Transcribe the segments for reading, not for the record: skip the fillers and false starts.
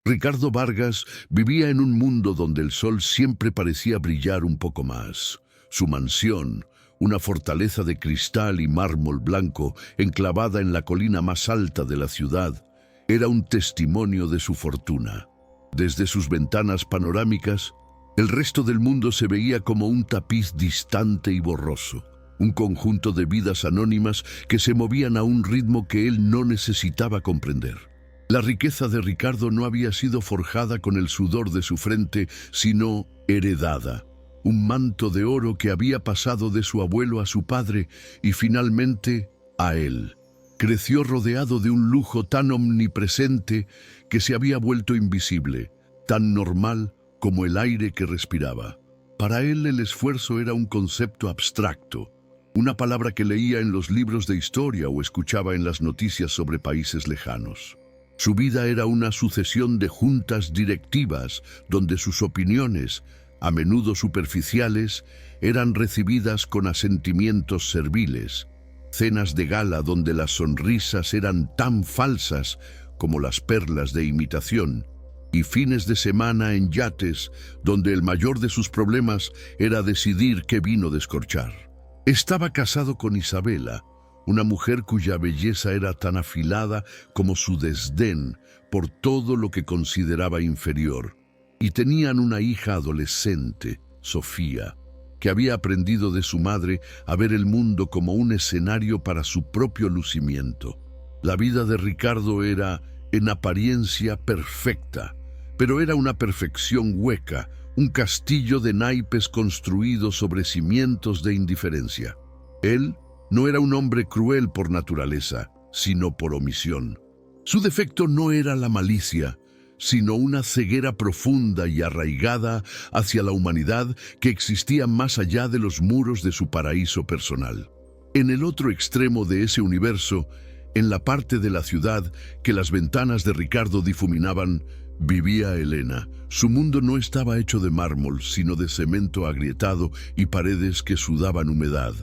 Ricardo Vargas vivía en un mundo donde el sol siempre parecía brillar un poco más. Su mansión, una fortaleza de cristal y mármol blanco enclavada en la colina más alta de la ciudad, era un testimonio de su fortuna. Desde sus ventanas panorámicas, el resto del mundo se veía como un tapiz distante y borroso, un conjunto de vidas anónimas que se movían a un ritmo que él no necesitaba comprender. La riqueza de Ricardo no había sido forjada con el sudor de su frente, sino heredada. Un manto de oro que había pasado de su abuelo a su padre y finalmente a él. Creció rodeado de un lujo tan omnipresente que se había vuelto invisible, tan normal como el aire que respiraba. Para él el esfuerzo era un concepto abstracto, una palabra que leía en los libros de historia o escuchaba en las noticias sobre países lejanos. Su vida era una sucesión de juntas directivas donde sus opiniones, a menudo superficiales, eran recibidas con asentimientos serviles, cenas de gala donde las sonrisas eran tan falsas como las perlas de imitación, y fines de semana en yates donde el mayor de sus problemas era decidir qué vino descorchar. Estaba casado con Isabela, una mujer cuya belleza era tan afilada como su desdén por todo lo que consideraba inferior, y tenían una hija adolescente, Sofía, que había aprendido de su madre a ver el mundo como un escenario para su propio lucimiento. La vida de Ricardo era, en apariencia, perfecta, pero era una perfección hueca, un castillo de naipes construido sobre cimientos de indiferencia. Él no era un hombre cruel por naturaleza, sino por omisión. Su defecto no era la malicia, sino una ceguera profunda y arraigada hacia la humanidad que existía más allá de los muros de su paraíso personal. En el otro extremo de ese universo, en la parte de la ciudad que las ventanas de Ricardo difuminaban, vivía Elena. Su mundo no estaba hecho de mármol, sino de cemento agrietado y paredes que sudaban humedad.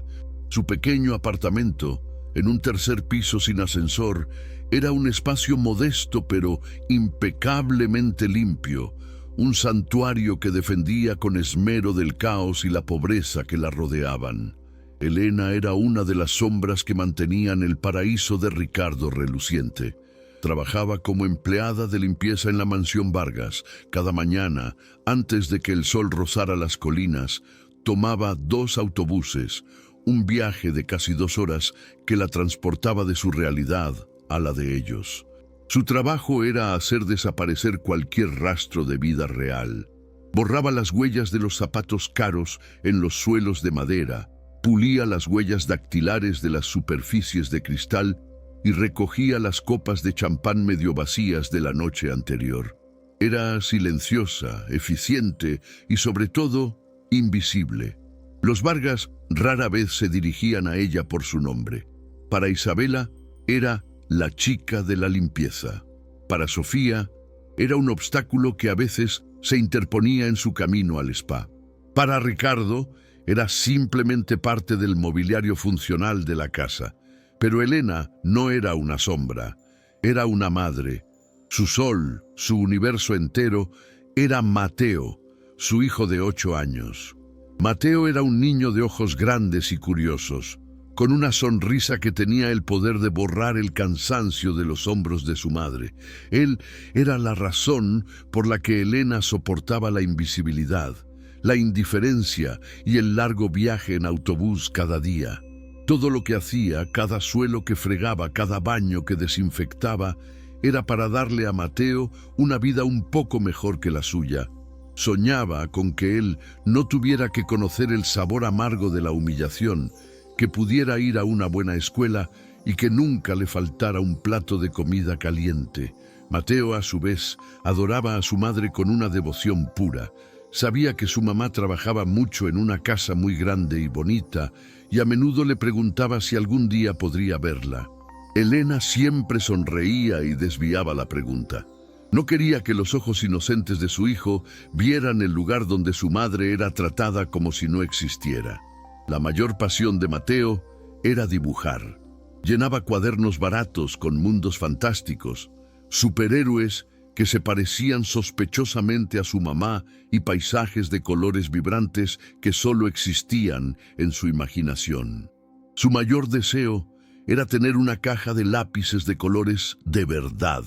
Su pequeño apartamento, en un tercer piso sin ascensor, era un espacio modesto pero impecablemente limpio, un santuario que defendía con esmero del caos y la pobreza que la rodeaban. Elena era una de las sombras que mantenían el paraíso de Ricardo reluciente. Trabajaba como empleada de limpieza en la mansión Vargas. Cada mañana, antes de que el sol rozara las colinas, tomaba 2 autobuses, un viaje de casi 2 horas que la transportaba de su realidad a la de ellos. Su trabajo era hacer desaparecer cualquier rastro de vida real. Borraba las huellas de los zapatos caros en los suelos de madera, pulía las huellas dactilares de las superficies de cristal y recogía las copas de champán medio vacías de la noche anterior. Era silenciosa, eficiente y, sobre todo, invisible. Los Vargas rara vez se dirigían a ella por su nombre. Para Isabela era la chica de la limpieza. Para Sofía era un obstáculo que a veces se interponía en su camino al spa. Para Ricardo era simplemente parte del mobiliario funcional de la casa. Pero Elena no era una sombra, era una madre. Su sol, su universo entero, era Mateo, su hijo de 8 años. Mateo era un niño de ojos grandes y curiosos, con una sonrisa que tenía el poder de borrar el cansancio de los hombros de su madre. Él era la razón por la que Elena soportaba la invisibilidad, la indiferencia y el largo viaje en autobús cada día. Todo lo que hacía, cada suelo que fregaba, cada baño que desinfectaba, era para darle a Mateo una vida un poco mejor que la suya. Soñaba con que él no tuviera que conocer el sabor amargo de la humillación, que pudiera ir a una buena escuela y que nunca le faltara un plato de comida caliente. Mateo, a su vez, adoraba a su madre con una devoción pura. Sabía que su mamá trabajaba mucho en una casa muy grande y bonita, y a menudo le preguntaba si algún día podría verla. Elena siempre sonreía y desviaba la pregunta. No quería que los ojos inocentes de su hijo vieran el lugar donde su madre era tratada como si no existiera. La mayor pasión de Mateo era dibujar. Llenaba cuadernos baratos con mundos fantásticos, superhéroes que se parecían sospechosamente a su mamá y paisajes de colores vibrantes que solo existían en su imaginación. Su mayor deseo era tener una caja de lápices de colores de verdad,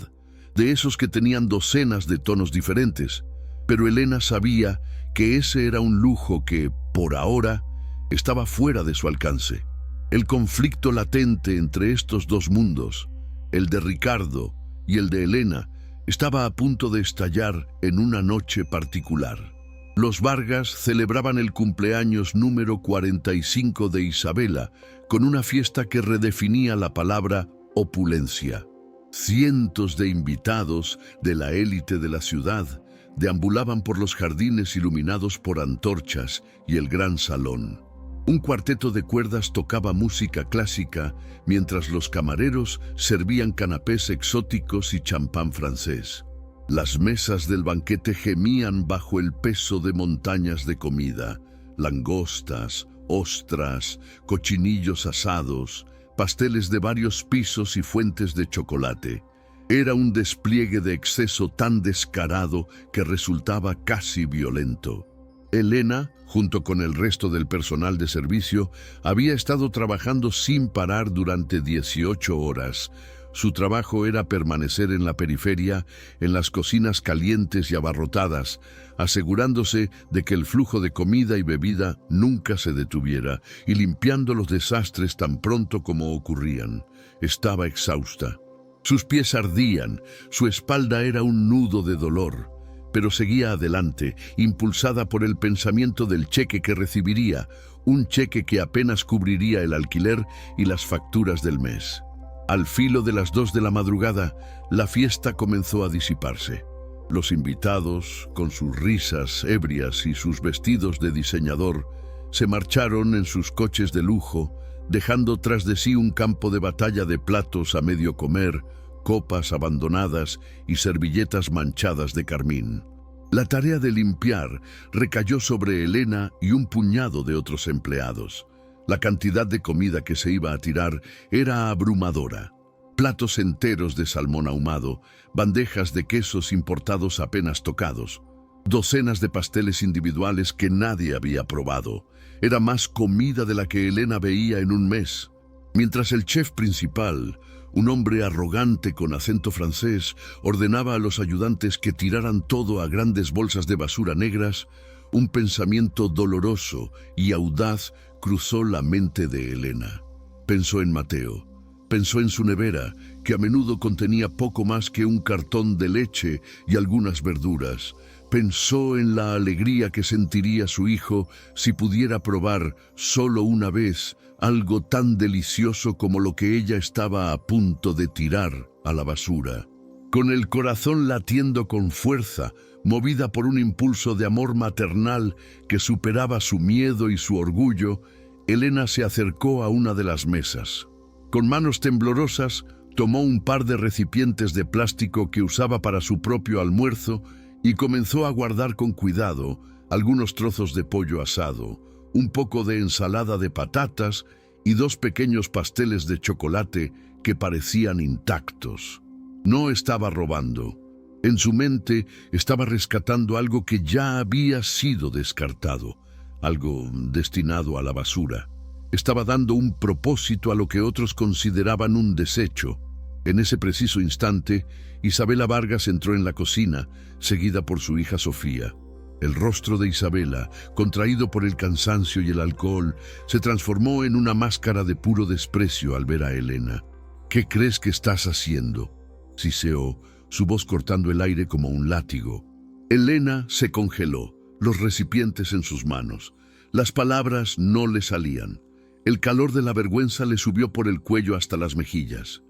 de esos que tenían docenas de tonos diferentes, pero Elena sabía que ese era un lujo que, por ahora, estaba fuera de su alcance. El conflicto latente entre estos dos mundos, el de Ricardo y el de Elena, estaba a punto de estallar en una noche particular. Los Vargas celebraban el cumpleaños número 45 de Isabela, con una fiesta que redefinía la palabra opulencia. Cientos de invitados de la élite de la ciudad deambulaban por los jardines iluminados por antorchas y el gran salón. Un cuarteto de cuerdas tocaba música clásica, mientras los camareros servían canapés exóticos y champán francés. Las mesas del banquete gemían bajo el peso de montañas de comida: langostas, ostras, cochinillos asados, pasteles de varios pisos y fuentes de chocolate. Era un despliegue de exceso tan descarado que resultaba casi violento. Elena, junto con el resto del personal de servicio, había estado trabajando sin parar durante 18 horas. Su trabajo era permanecer en la periferia, en las cocinas calientes y abarrotadas, asegurándose de que el flujo de comida y bebida nunca se detuviera y limpiando los desastres tan pronto como ocurrían. Estaba exhausta. Sus pies ardían, su espalda era un nudo de dolor, pero seguía adelante, impulsada por el pensamiento del cheque que recibiría, un cheque que apenas cubriría el alquiler y las facturas del mes. Al filo de las 2 de la madrugada, la fiesta comenzó a disiparse. Los invitados, con sus risas ebrias y sus vestidos de diseñador, se marcharon en sus coches de lujo, dejando tras de sí un campo de batalla de platos a medio comer, copas abandonadas y servilletas manchadas de carmín. La tarea de limpiar recayó sobre Elena y un puñado de otros empleados. La cantidad de comida que se iba a tirar era abrumadora. Platos enteros de salmón ahumado, bandejas de quesos importados apenas tocados, docenas de pasteles individuales que nadie había probado. Era más comida de la que Elena veía en un mes. Mientras el chef principal, un hombre arrogante con acento francés, ordenaba a los ayudantes que tiraran todo a grandes bolsas de basura negras, un pensamiento doloroso y audaz cruzó la mente de Elena. Pensó en Mateo. Pensó en su nevera, que a menudo contenía poco más que un cartón de leche y algunas verduras. Pensó en la alegría que sentiría su hijo si pudiera probar solo una vez algo tan delicioso como lo que ella estaba a punto de tirar a la basura. Con el corazón latiendo con fuerza, movida por un impulso de amor maternal que superaba su miedo y su orgullo, Elena se acercó a una de las mesas. Con manos temblorosas, tomó un par de recipientes de plástico que usaba para su propio almuerzo y comenzó a guardar con cuidado algunos trozos de pollo asado, un poco de ensalada de patatas y 2 pequeños pasteles de chocolate que parecían intactos. No estaba robando. En su mente estaba rescatando algo que ya había sido descartado, algo destinado a la basura. Estaba dando un propósito a lo que otros consideraban un desecho. En ese preciso instante, Isabela Vargas entró en la cocina, seguida por su hija Sofía. El rostro de Isabela, contraído por el cansancio y el alcohol, se transformó en una máscara de puro desprecio al ver a Elena. «¿Qué crees que estás haciendo?», siseó, su voz cortando el aire como un látigo. Elena se congeló, los recipientes en sus manos. Las palabras no le salían. El calor de la vergüenza le subió por el cuello hasta las mejillas.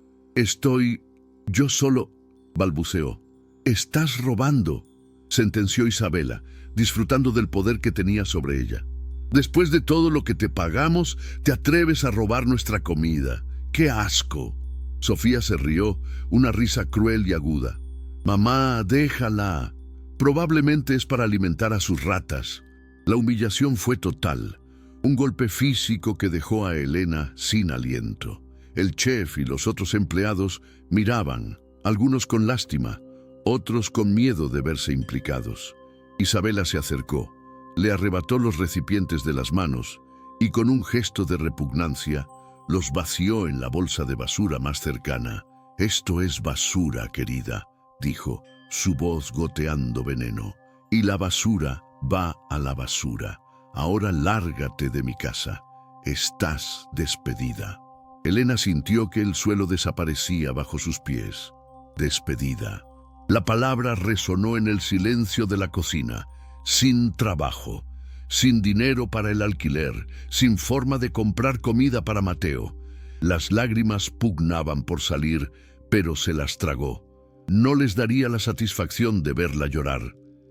Yo solo, balbuceó. «Estás robando», sentenció Isabela, disfrutando del poder que tenía sobre ella. «Después de todo lo que te pagamos, te atreves a robar nuestra comida. ¡Qué asco!». Sofía se rió, una risa cruel y aguda. «Mamá, déjala. Probablemente es para alimentar a sus ratas». La humillación fue total. Un golpe físico que dejó a Elena sin aliento. El chef y los otros empleados miraban, algunos con lástima, otros con miedo de verse implicados. Isabela se acercó, le arrebató los recipientes de las manos y con un gesto de repugnancia los vació en la bolsa de basura más cercana. «Esto es basura, querida», dijo, su voz goteando veneno. «Y la basura va a la basura. Ahora lárgate de mi casa. Estás despedida». Elena sintió que el suelo desaparecía bajo sus pies. Despedida. La palabra resonó en el silencio de la cocina. Sin trabajo, sin dinero para el alquiler, sin forma de comprar comida para Mateo. Las lágrimas pugnaban por salir, pero se las tragó. No les daría la satisfacción de verla llorar.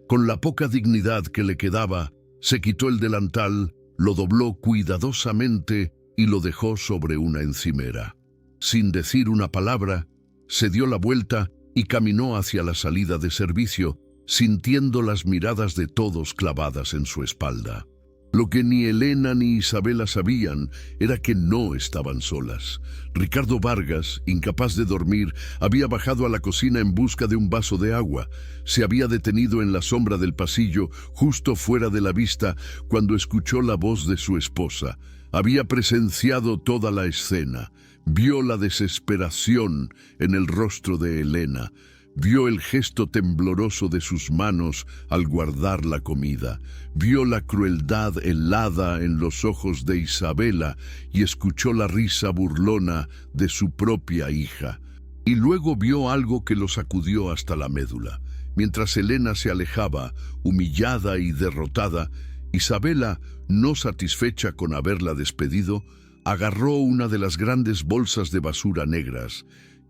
Con la poca dignidad que le quedaba, se quitó el delantal, lo dobló cuidadosamente y lo dejó sobre una encimera. Sin decir una palabra, se dio la vuelta y caminó hacia la salida de servicio, sintiendo las miradas de todos clavadas en su espalda. Lo que ni Elena ni Isabela sabían era que no estaban solas. Ricardo Vargas, incapaz de dormir, había bajado a la cocina en busca de un vaso de agua. Se había detenido en la sombra del pasillo, justo fuera de la vista, cuando escuchó la voz de su esposa. Había presenciado toda la escena. Vio la desesperación en el rostro de Elena. Vio el gesto tembloroso de sus manos al guardar la comida. Vio la crueldad helada en los ojos de Isabela y escuchó la risa burlona de su propia hija. Y luego vio algo que lo sacudió hasta la médula. Mientras Elena se alejaba, humillada y derrotada, Isabela, no satisfecha con haberla despedido, agarró una de las grandes bolsas de basura negras,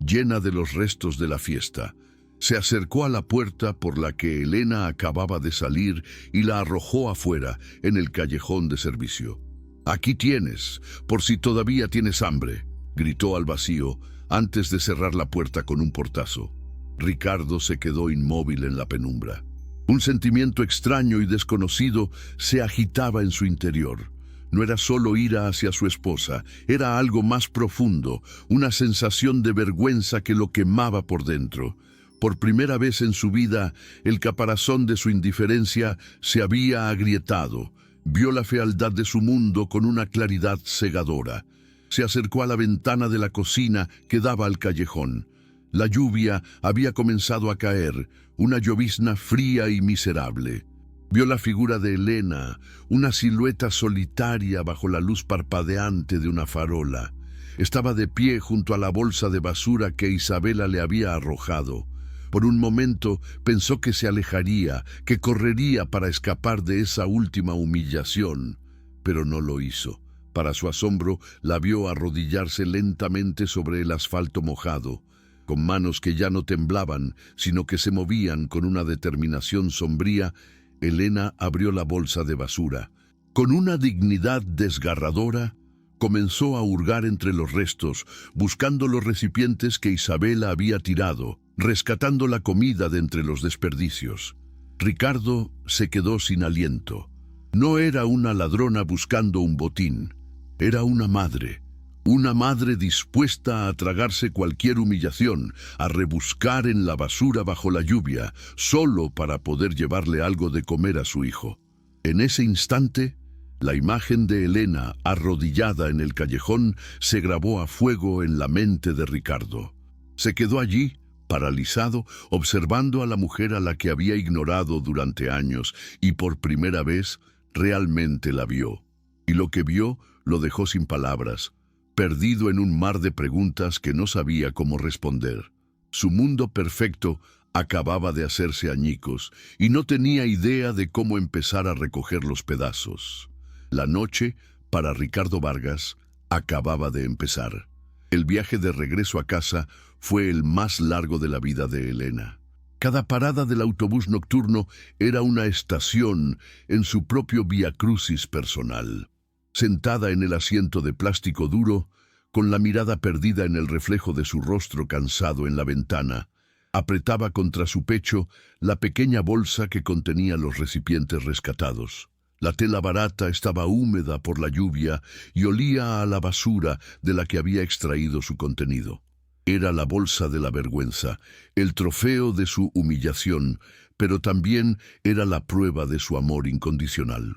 llena de los restos de la fiesta. Se acercó a la puerta por la que Elena acababa de salir y la arrojó afuera, en el callejón de servicio. «Aquí tienes, por si todavía tienes hambre», gritó al vacío, antes de cerrar la puerta con un portazo. Ricardo se quedó inmóvil en la penumbra. Un sentimiento extraño y desconocido se agitaba en su interior. No era solo ira hacia su esposa, era algo más profundo, una sensación de vergüenza que lo quemaba por dentro. Por primera vez en su vida, el caparazón de su indiferencia se había agrietado. Vio la fealdad de su mundo con una claridad cegadora. Se acercó a la ventana de la cocina que daba al callejón. La lluvia había comenzado a caer, una llovizna fría y miserable. Vio la figura de Elena, una silueta solitaria bajo la luz parpadeante de una farola. Estaba de pie junto a la bolsa de basura que Isabela le había arrojado. Por un momento pensó que se alejaría, que correría para escapar de esa última humillación, pero no lo hizo. Para su asombro, la vio arrodillarse lentamente sobre el asfalto mojado, con manos que ya no temblaban, sino que se movían con una determinación sombría. Elena abrió la bolsa de basura. Con una dignidad desgarradora, comenzó a hurgar entre los restos, buscando los recipientes que Isabela había tirado, rescatando la comida de entre los desperdicios. Ricardo se quedó sin aliento. No era una ladrona buscando un botín, era una madre dispuesta a tragarse cualquier humillación, a rebuscar en la basura bajo la lluvia, solo para poder llevarle algo de comer a su hijo. En ese instante, la imagen de Elena, arrodillada en el callejón, se grabó a fuego en la mente de Ricardo. Se quedó allí, paralizado, observando a la mujer a la que había ignorado durante años, y por primera vez realmente la vio. Y lo que vio lo dejó sin palabras, perdido en un mar de preguntas que no sabía cómo responder. Su mundo perfecto acababa de hacerse añicos y no tenía idea de cómo empezar a recoger los pedazos. La noche, para Ricardo Vargas, acababa de empezar. El viaje de regreso a casa fue el más largo de la vida de Elena. Cada parada del autobús nocturno era una estación en su propio viacrucis personal. Sentada en el asiento de plástico duro, con la mirada perdida en el reflejo de su rostro cansado en la ventana, apretaba contra su pecho la pequeña bolsa que contenía los recipientes rescatados. La tela barata estaba húmeda por la lluvia y olía a la basura de la que había extraído su contenido. Era la bolsa de la vergüenza, el trofeo de su humillación, pero también era la prueba de su amor incondicional.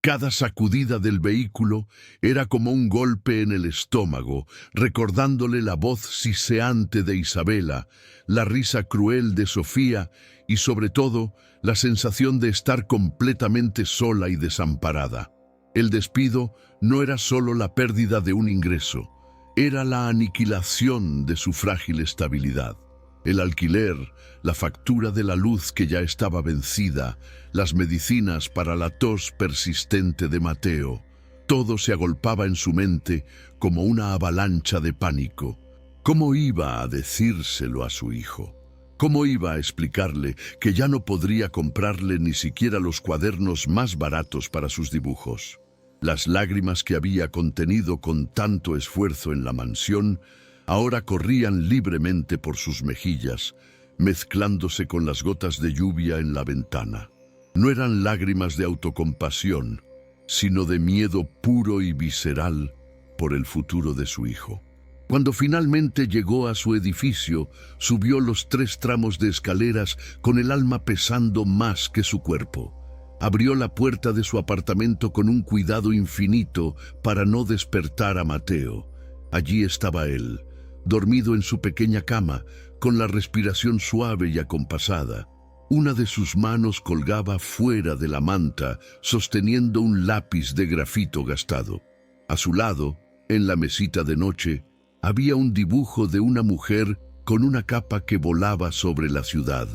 Cada sacudida del vehículo era como un golpe en el estómago, recordándole la voz siseante de Isabela, la risa cruel de Sofía y, sobre todo, la sensación de estar completamente sola y desamparada. El despido no era solo la pérdida de un ingreso, era la aniquilación de su frágil estabilidad. El alquiler, la factura de la luz que ya estaba vencida, las medicinas para la tos persistente de Mateo, todo se agolpaba en su mente como una avalancha de pánico. ¿Cómo iba a decírselo a su hijo? ¿Cómo iba a explicarle que ya no podría comprarle ni siquiera los cuadernos más baratos para sus dibujos? Las lágrimas que había contenido con tanto esfuerzo en la mansión ahora corrían libremente por sus mejillas, mezclándose con las gotas de lluvia en la ventana. No eran lágrimas de autocompasión, sino de miedo puro y visceral por el futuro de su hijo. Cuando finalmente llegó a su edificio, subió los 3 tramos de escaleras con el alma pesando más que su cuerpo. Abrió la puerta de su apartamento con un cuidado infinito para no despertar a Mateo. Allí estaba él, dormido en su pequeña cama, con la respiración suave y acompasada. Una de sus manos colgaba fuera de la manta, sosteniendo un lápiz de grafito gastado. A su lado, en la mesita de noche, había un dibujo de una mujer con una capa que volaba sobre la ciudad.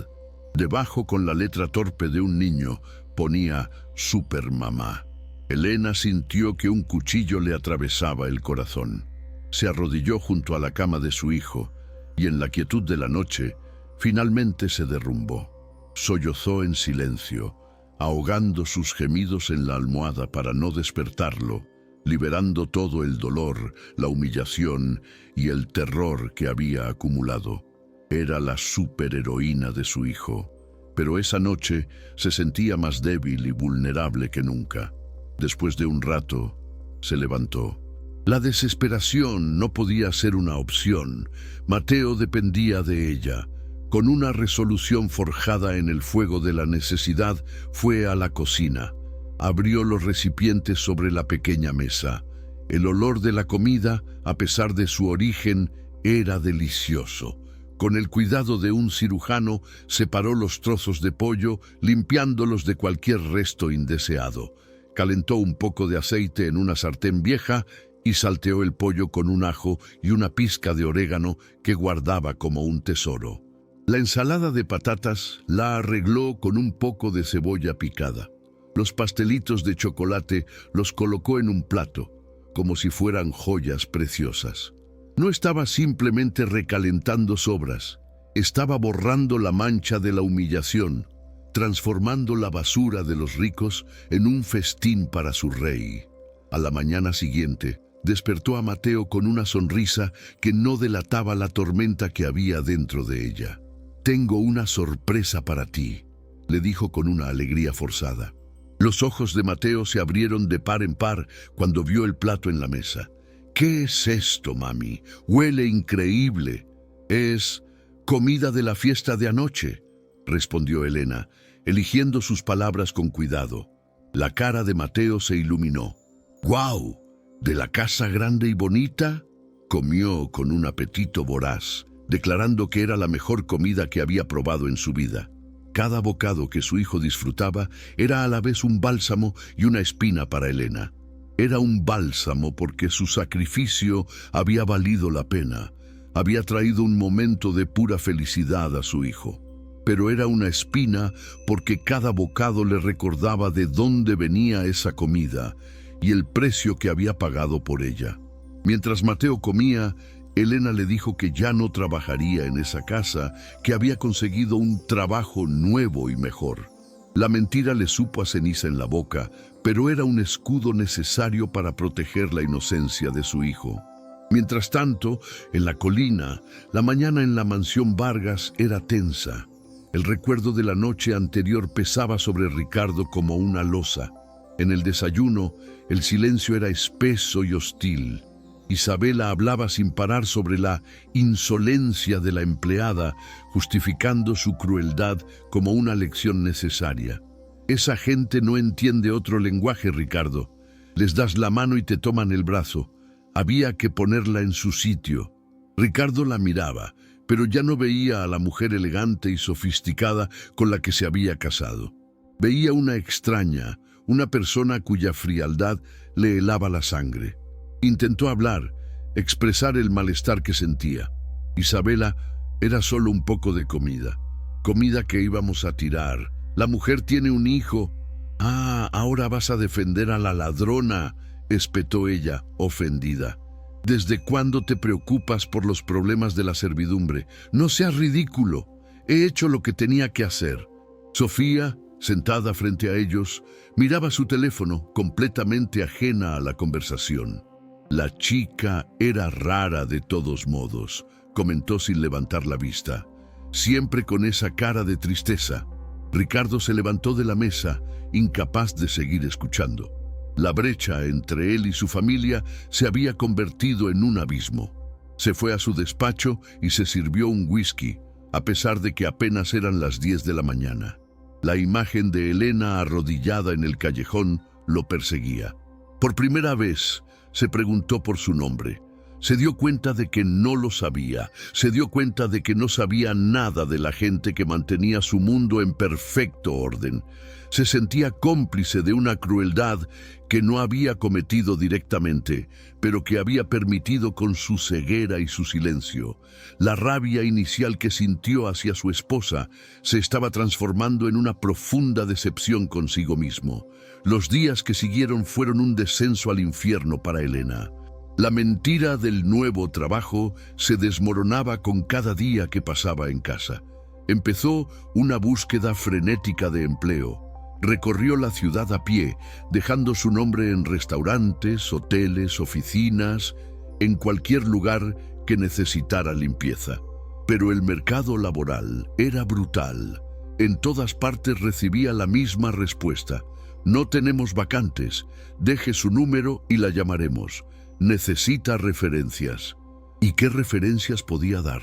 Debajo, con la letra torpe de un niño, ponía Supermamá. Elena sintió que un cuchillo le atravesaba el corazón. Se arrodilló junto a la cama de su hijo y en la quietud de la noche finalmente se derrumbó. Sollozó en silencio, ahogando sus gemidos en la almohada para no despertarlo, liberando todo el dolor, la humillación y el terror que había acumulado. Era la superheroína de su hijo, pero esa noche se sentía más débil y vulnerable que nunca. Después de un rato, se levantó. La desesperación no podía ser una opción. Mateo dependía de ella. Con una resolución forjada en el fuego de la necesidad, fue a la cocina. Abrió los recipientes sobre la pequeña mesa. El olor de la comida, a pesar de su origen, era delicioso. Con el cuidado de un cirujano, separó los trozos de pollo, limpiándolos de cualquier resto indeseado. Calentó un poco de aceite en una sartén vieja y salteó el pollo con un ajo y una pizca de orégano que guardaba como un tesoro. La ensalada de patatas la arregló con un poco de cebolla picada. Los pastelitos de chocolate los colocó en un plato, como si fueran joyas preciosas. No estaba simplemente recalentando sobras, estaba borrando la mancha de la humillación, transformando la basura de los ricos en un festín para su rey. A la mañana siguiente, despertó a Mateo con una sonrisa que no delataba la tormenta que había dentro de ella. «Tengo una sorpresa para ti», le dijo con una alegría forzada. Los ojos de Mateo se abrieron de par en par cuando vio el plato en la mesa. «¿Qué es esto, mami? Huele increíble». «Es comida de la fiesta de anoche», respondió Elena, eligiendo sus palabras con cuidado. La cara de Mateo se iluminó. «¡Guau! ¿De la casa grande y bonita?». Comió con un apetito voraz, declarando que era la mejor comida que había probado en su vida. Cada bocado que su hijo disfrutaba era a la vez un bálsamo y una espina para Elena. Era un bálsamo porque su sacrificio había valido la pena, había traído un momento de pura felicidad a su hijo. Pero era una espina porque cada bocado le recordaba de dónde venía esa comida y el precio que había pagado por ella. Mientras Mateo comía, Elena le dijo que ya no trabajaría en esa casa, que había conseguido un trabajo nuevo y mejor. La mentira le supo a ceniza en la boca, pero era un escudo necesario para proteger la inocencia de su hijo. Mientras tanto, en la colina, la mañana en la mansión Vargas era tensa. El recuerdo de la noche anterior pesaba sobre Ricardo como una losa. En el desayuno, el silencio era espeso y hostil. Isabela hablaba sin parar sobre la insolencia de la empleada, justificando su crueldad como una lección necesaria. Esa gente no entiende otro lenguaje, Ricardo. Les das la mano y te toman el brazo. Había que ponerla en su sitio. Ricardo la miraba, pero ya no veía a la mujer elegante y sofisticada con la que se había casado. Veía una extraña, una persona cuya frialdad le helaba la sangre. Intentó hablar, expresar el malestar que sentía. Isabela, era solo un poco de comida. Comida que íbamos a tirar. La mujer tiene un hijo. Ah, ahora vas a defender a la ladrona, espetó ella, ofendida. ¿Desde cuándo te preocupas por los problemas de la servidumbre? No seas ridículo. He hecho lo que tenía que hacer. Sofía, sentada frente a ellos, miraba su teléfono, completamente ajena a la conversación. La chica era rara de todos modos, comentó sin levantar la vista, siempre con esa cara de tristeza. Ricardo se levantó de la mesa, incapaz de seguir escuchando. La brecha entre él y su familia se había convertido en un abismo. Se fue a su despacho y se sirvió un whisky, a pesar de que apenas eran las 10 de la mañana. La imagen de Elena arrodillada en el callejón lo perseguía. Por primera vez, se preguntó por su nombre. Se dio cuenta de que no lo sabía. Se dio cuenta de que no sabía nada de la gente que mantenía su mundo en perfecto orden. Se sentía cómplice de una crueldad que no había cometido directamente, pero que había permitido con su ceguera y su silencio. La rabia inicial que sintió hacia su esposa se estaba transformando en una profunda decepción consigo mismo. Los días que siguieron fueron un descenso al infierno para Elena. La mentira del nuevo trabajo se desmoronaba con cada día que pasaba en casa. Empezó una búsqueda frenética de empleo. Recorrió la ciudad a pie, dejando su nombre en restaurantes, hoteles, oficinas, en cualquier lugar que necesitara limpieza. Pero el mercado laboral era brutal. En todas partes recibía la misma respuesta. No tenemos vacantes. Deje su número y la llamaremos. Necesita referencias. ¿Y qué referencias podía dar?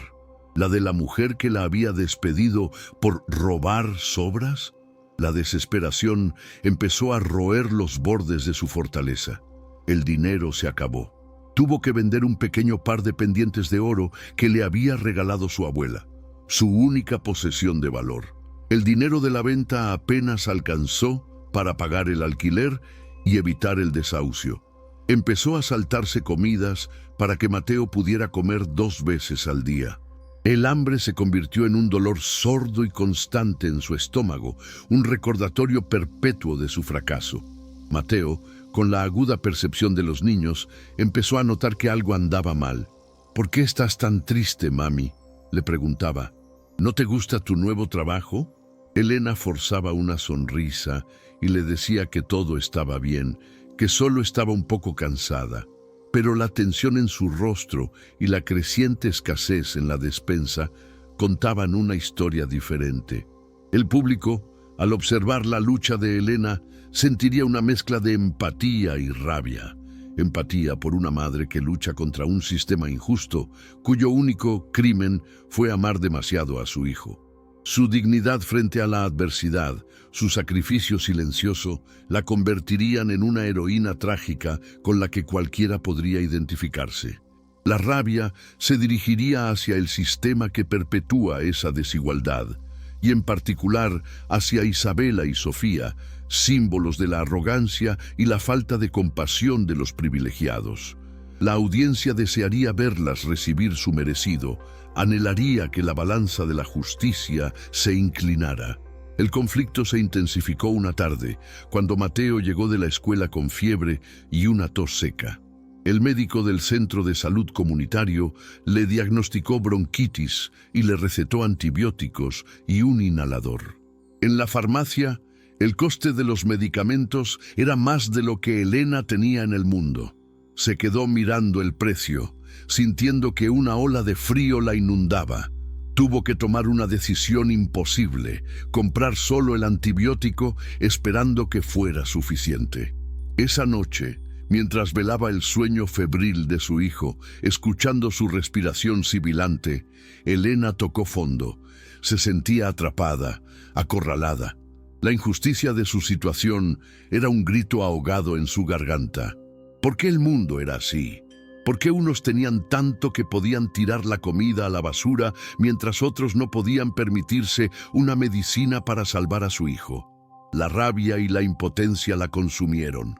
¿La de la mujer que la había despedido por robar sobras? La desesperación empezó a roer los bordes de su fortaleza. El dinero se acabó. Tuvo que vender un pequeño par de pendientes de oro que le había regalado su abuela, su única posesión de valor. El dinero de la venta apenas alcanzó para pagar el alquiler y evitar el desahucio. Empezó a saltarse comidas para que Mateo pudiera comer 2 veces al día. El hambre se convirtió en un dolor sordo y constante en su estómago, un recordatorio perpetuo de su fracaso. Mateo, con la aguda percepción de los niños, empezó a notar que algo andaba mal. ¿Por qué estás tan triste, mami?, le preguntaba. ¿No te gusta tu nuevo trabajo? Elena forzaba una sonrisa y le decía que todo estaba bien, que solo estaba un poco cansada. Pero la tensión en su rostro y la creciente escasez en la despensa contaban una historia diferente. El público, al observar la lucha de Elena, sentiría una mezcla de empatía y rabia. Empatía por una madre que lucha contra un sistema injusto, cuyo único crimen fue amar demasiado a su hijo. Su dignidad frente a la adversidad, su sacrificio silencioso, la convertirían en una heroína trágica con la que cualquiera podría identificarse. La rabia se dirigiría hacia el sistema que perpetúa esa desigualdad, y en particular hacia Isabela y Sofía, símbolos de la arrogancia y la falta de compasión de los privilegiados. La audiencia desearía verlas recibir su merecido, anhelaría que la balanza de la justicia se inclinara. El conflicto se intensificó una tarde, cuando Mateo llegó de la escuela con fiebre y una tos seca. El médico del centro de salud comunitario le diagnosticó bronquitis y le recetó antibióticos y un inhalador. En la farmacia, el coste de los medicamentos era más de lo que Elena tenía en el mundo. Se quedó mirando el precio, sintiendo que una ola de frío la inundaba. Tuvo que tomar una decisión imposible, comprar solo el antibiótico esperando que fuera suficiente. Esa noche, Mientras velaba el sueño febril de su hijo, escuchando su respiración sibilante, Elena tocó fondo. Se sentía atrapada, acorralada. La injusticia de su situación era un grito ahogado en su garganta. ¿Por qué el mundo era así? ¿Por qué unos tenían tanto que podían tirar la comida a la basura, mientras otros no podían permitirse una medicina para salvar a su hijo? La rabia y la impotencia la consumieron.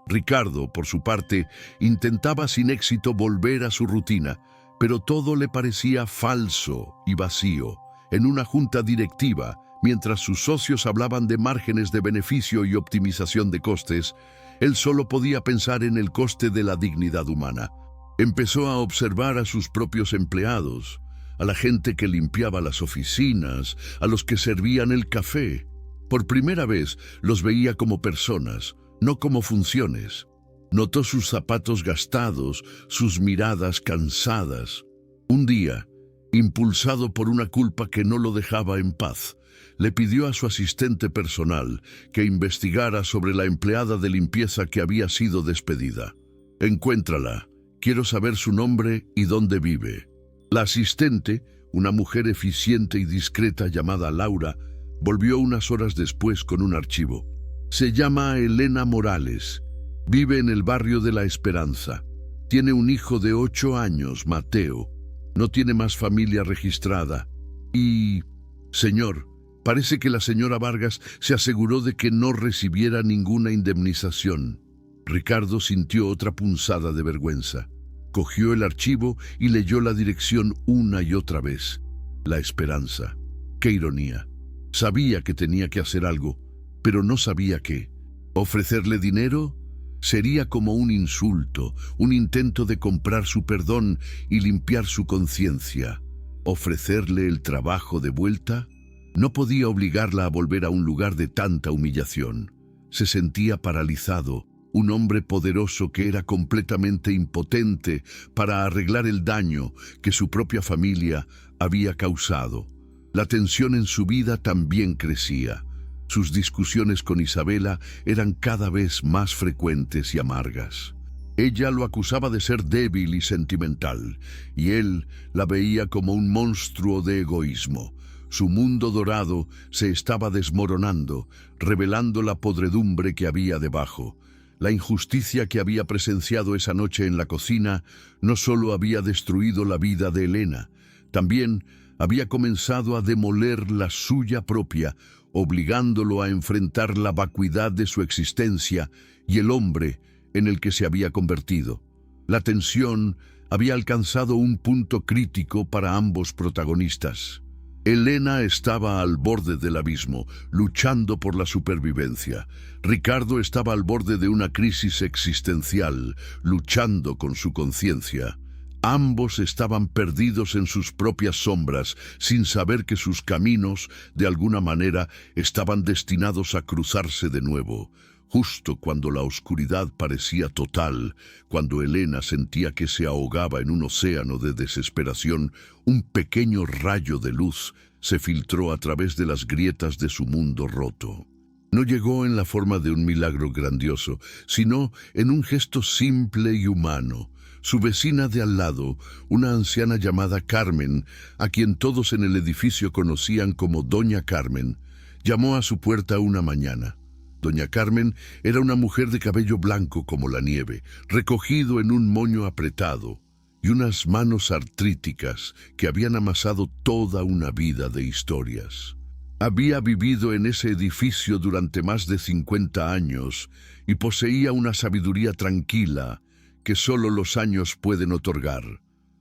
Ricardo, por su parte, intentaba sin éxito volver a su rutina, pero todo le parecía falso y vacío. En una junta directiva, mientras sus socios hablaban de márgenes de beneficio y optimización de costes, él solo podía pensar en el coste de la dignidad humana. Empezó a observar a sus propios empleados, a la gente que limpiaba las oficinas, a los que servían el café. Por primera vez los veía como personas, no como funciones. Notó sus zapatos gastados, sus miradas cansadas. Un día, impulsado por una culpa que no lo dejaba en paz, le pidió a su asistente personal que investigara sobre la empleada de limpieza que había sido despedida. «Encuéntrala. Quiero saber su nombre y dónde vive». La asistente, una mujer eficiente y discreta llamada Laura, volvió unas horas después con un archivo. Se llama Elena Morales. Vive en el barrio de La Esperanza. Tiene un hijo de 8 años, Mateo. No tiene más familia registrada. Y, señor, parece que la señora Vargas se aseguró de que no recibiera ninguna indemnización. Ricardo sintió otra punzada de vergüenza. Cogió el archivo y leyó la dirección una y otra vez. La Esperanza. ¡Qué ironía! Sabía que tenía que hacer algo, pero no sabía qué. ¿Ofrecerle dinero? Sería como un insulto, un intento de comprar su perdón y limpiar su conciencia. ¿Ofrecerle el trabajo de vuelta? No podía obligarla a volver a un lugar de tanta humillación. Se sentía paralizado, un hombre poderoso que era completamente impotente para arreglar el daño que su propia familia había causado. La tensión en su vida también crecía. Sus discusiones con Isabela eran cada vez más frecuentes y amargas. Ella lo acusaba de ser débil y sentimental, y él la veía como un monstruo de egoísmo. Su mundo dorado se estaba desmoronando, revelando la podredumbre que había debajo. La injusticia que había presenciado esa noche en la cocina no solo había destruido la vida de Elena, también había comenzado a demoler la suya propia, obligándolo a enfrentar la vacuidad de su existencia y el hombre en el que se había convertido. La tensión había alcanzado un punto crítico para ambos protagonistas. Elena estaba al borde del abismo, luchando por la supervivencia. Ricardo estaba al borde de una crisis existencial, luchando con su conciencia. Ambos estaban perdidos en sus propias sombras, sin saber que sus caminos, de alguna manera, estaban destinados a cruzarse de nuevo. Justo cuando la oscuridad parecía total, cuando Elena sentía que se ahogaba en un océano de desesperación, un pequeño rayo de luz se filtró a través de las grietas de su mundo roto. No llegó en la forma de un milagro grandioso, sino en un gesto simple y humano. Su vecina de al lado, una anciana llamada Carmen, a quien todos en el edificio conocían como Doña Carmen, llamó a su puerta una mañana. Doña Carmen era una mujer de cabello blanco como la nieve, recogido en un moño apretado, y unas manos artríticas que habían amasado toda una vida de historias. Había vivido en ese edificio durante más de 50 años y poseía una sabiduría tranquila que solo los años pueden otorgar.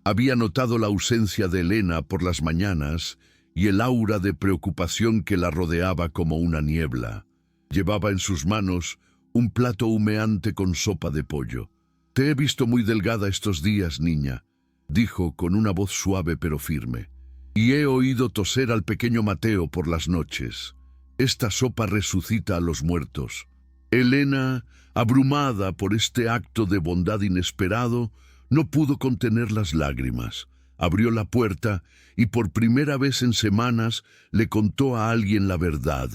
Había notado la ausencia de Elena por las mañanas y el aura de preocupación que la rodeaba como una niebla. Llevaba en sus manos un plato humeante con sopa de pollo. «Te he visto muy delgada estos días, niña», dijo con una voz suave pero firme. «Y he oído toser al pequeño Mateo por las noches. Esta sopa resucita a los muertos». Elena, abrumada por este acto de bondad inesperado, no pudo contener las lágrimas. Abrió la puerta y por primera vez en semanas le contó a alguien la verdad.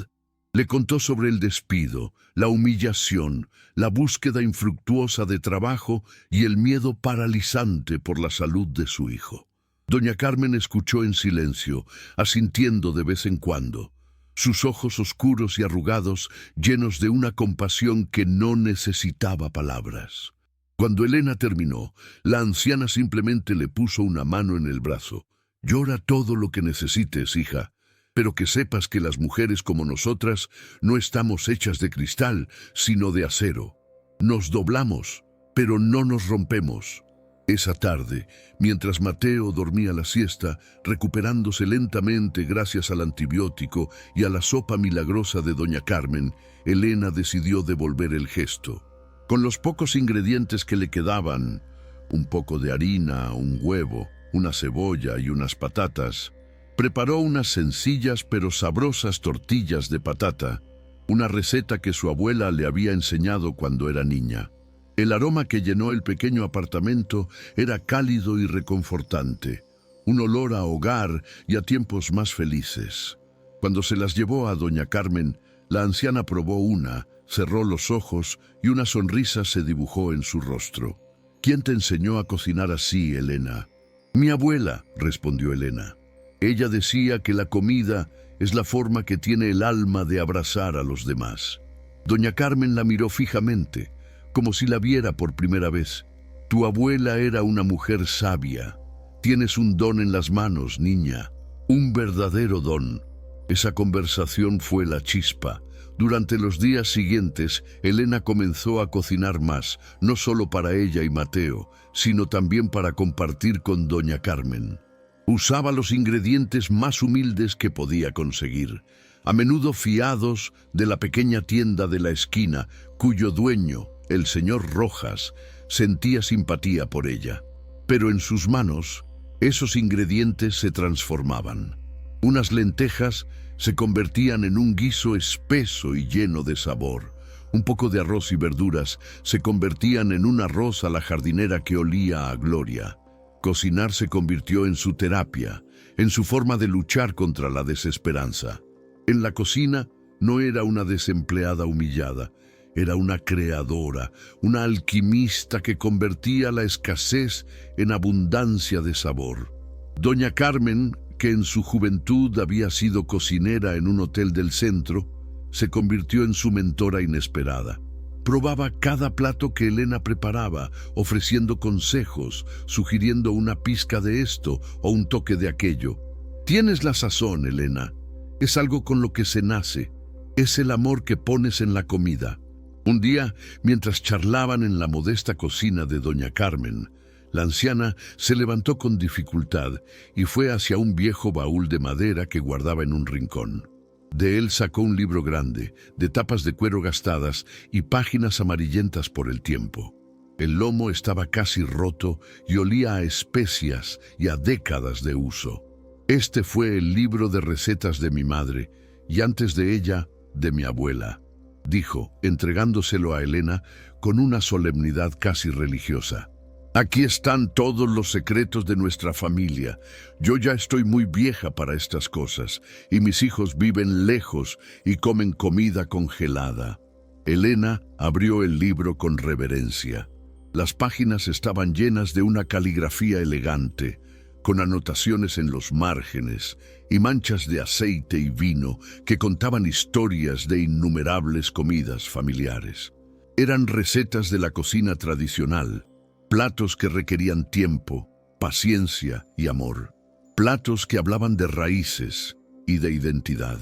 Le contó sobre el despido, la humillación, la búsqueda infructuosa de trabajo y el miedo paralizante por la salud de su hijo. Doña Carmen escuchó en silencio, asintiendo de vez en cuando, sus ojos oscuros y arrugados, llenos de una compasión que no necesitaba palabras. Cuando Elena terminó, la anciana simplemente le puso una mano en el brazo. «Llora todo lo que necesites, hija, pero que sepas que las mujeres como nosotras no estamos hechas de cristal, sino de acero. Nos doblamos, pero no nos rompemos». Esa tarde, mientras Mateo dormía la siesta, recuperándose lentamente gracias al antibiótico y a la sopa milagrosa de doña Carmen, Elena decidió devolver el gesto. Con los pocos ingredientes que le quedaban, un poco de harina, un huevo, una cebolla y unas patatas, preparó unas sencillas pero sabrosas tortillas de patata, una receta que su abuela le había enseñado cuando era niña. El aroma que llenó el pequeño apartamento era cálido y reconfortante, un olor a hogar y a tiempos más felices. Cuando se las llevó a doña Carmen, la anciana probó una, cerró los ojos y una sonrisa se dibujó en su rostro. «¿Quién te enseñó a cocinar así, Elena?» «Mi abuela», respondió Elena. «Ella decía que la comida es la forma que tiene el alma de abrazar a los demás». Doña Carmen la miró fijamente, como si la viera por primera vez. «Tu abuela era una mujer sabia. Tienes un don en las manos, niña, un verdadero don». Esa conversación fue la chispa. Durante los días siguientes, Elena comenzó a cocinar más, no solo para ella y Mateo, sino también para compartir con doña Carmen. Usaba los ingredientes más humildes que podía conseguir, a menudo fiados de la pequeña tienda de la esquina, cuyo dueño, el señor Rojas, sentía simpatía por ella. Pero en sus manos, esos ingredientes se transformaban. Unas lentejas se convertían en un guiso espeso y lleno de sabor. Un poco de arroz y verduras se convertían en un arroz a la jardinera que olía a gloria. Cocinar se convirtió en su terapia, en su forma de luchar contra la desesperanza. En la cocina no era una desempleada humillada, era una creadora, una alquimista que convertía la escasez en abundancia de sabor. Doña Carmen, que en su juventud había sido cocinera en un hotel del centro, se convirtió en su mentora inesperada. Probaba cada plato que Elena preparaba, ofreciendo consejos, sugiriendo una pizca de esto o un toque de aquello. «Tienes la sazón, Elena. Es algo con lo que se nace. Es el amor que pones en la comida». Un día, mientras charlaban en la modesta cocina de doña Carmen, la anciana se levantó con dificultad y fue hacia un viejo baúl de madera que guardaba en un rincón. De él sacó un libro grande, de tapas de cuero gastadas y páginas amarillentas por el tiempo. El lomo estaba casi roto y olía a especias y a décadas de uso. Este fue el libro de recetas de mi madre y antes de ella, de mi abuela, dijo, entregándoselo a Elena con una solemnidad casi religiosa. «Aquí están todos los secretos de nuestra familia. Yo ya estoy muy vieja para estas cosas, y mis hijos viven lejos y comen comida congelada». Elena abrió el libro con reverencia. Las páginas estaban llenas de una caligrafía elegante, con anotaciones en los márgenes y manchas de aceite y vino que contaban historias de innumerables comidas familiares. Eran recetas de la cocina tradicional, platos que requerían tiempo, paciencia y amor. Platos que hablaban de raíces y de identidad.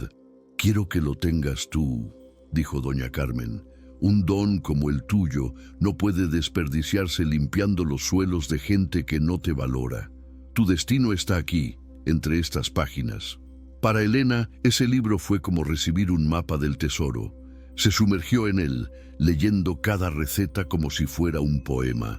«Quiero que lo tengas tú», dijo doña Carmen. «Un don como el tuyo no puede desperdiciarse limpiando los suelos de gente que no te valora. Tu destino está aquí, entre estas páginas». Para Elena, ese libro fue como recibir un mapa del tesoro. Se sumergió en él, leyendo cada receta como si fuera un poema.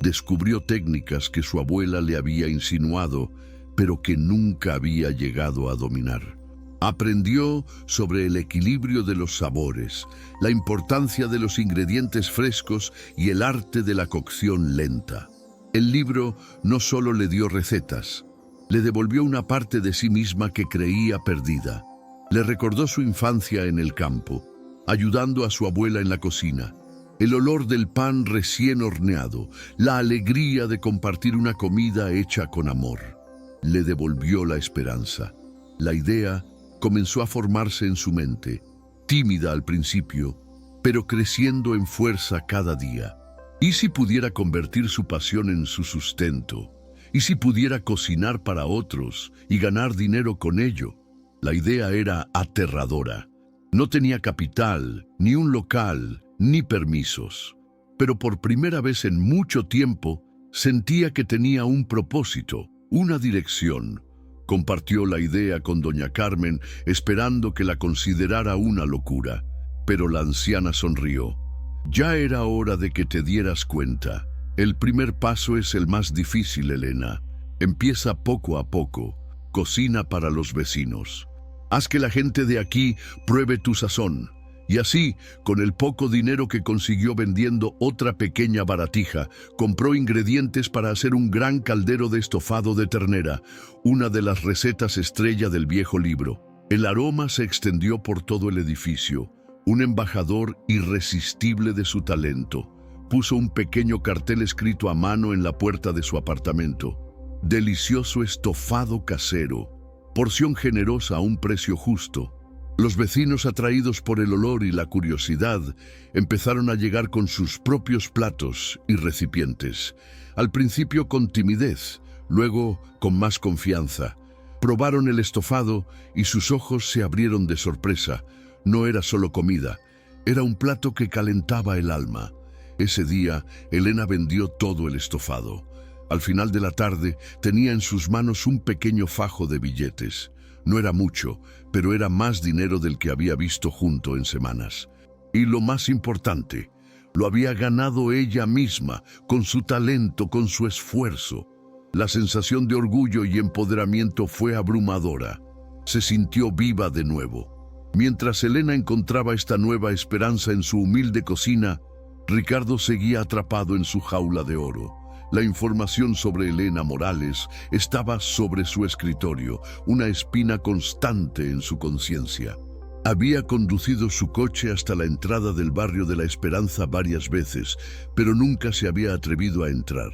Descubrió técnicas que su abuela le había insinuado, pero que nunca había llegado a dominar. Aprendió sobre el equilibrio de los sabores, la importancia de los ingredientes frescos y el arte de la cocción lenta. El libro no solo le dio recetas, le devolvió una parte de sí misma que creía perdida. Le recordó su infancia en el campo, ayudando a su abuela en la cocina. El olor del pan recién horneado, la alegría de compartir una comida hecha con amor, le devolvió la esperanza. La idea comenzó a formarse en su mente, tímida al principio, pero creciendo en fuerza cada día. ¿Y si pudiera convertir su pasión en su sustento? ¿Y si pudiera cocinar para otros y ganar dinero con ello? La idea era aterradora. No tenía capital, ni un local, ni permisos. Pero por primera vez en mucho tiempo sentía que tenía un propósito, una dirección. Compartió la idea con doña Carmen, esperando que la considerara una locura. Pero la anciana sonrió. Ya era hora de que te dieras cuenta. El primer paso es el más difícil, Elena. Empieza poco a poco. Cocina para los vecinos. Haz que la gente de aquí pruebe tu sazón. Y así, con el poco dinero que consiguió vendiendo otra pequeña baratija, compró ingredientes para hacer un gran caldero de estofado de ternera, una de las recetas estrella del viejo libro. El aroma se extendió por todo el edificio. Un embajador irresistible de su talento. Puso un pequeño cartel escrito a mano en la puerta de su apartamento. Delicioso estofado casero. Porción generosa a un precio justo. Los vecinos, atraídos por el olor y la curiosidad, empezaron a llegar con sus propios platos y recipientes. Al principio con timidez, luego con más confianza. Probaron el estofado y sus ojos se abrieron de sorpresa. No era solo comida, era un plato que calentaba el alma. Ese día, Elena vendió todo el estofado. Al final de la tarde, tenía en sus manos un pequeño fajo de billetes. No era mucho, pero era más dinero del que había visto junto en semanas. Y lo más importante, lo había ganado ella misma, con su talento, con su esfuerzo. La sensación de orgullo y empoderamiento fue abrumadora. Se sintió viva de nuevo. Mientras Elena encontraba esta nueva esperanza en su humilde cocina, Ricardo seguía atrapado en su jaula de oro. La información sobre Elena Morales estaba sobre su escritorio, una espina constante en su conciencia. Había conducido su coche hasta la entrada del barrio de La Esperanza varias veces, pero nunca se había atrevido a entrar.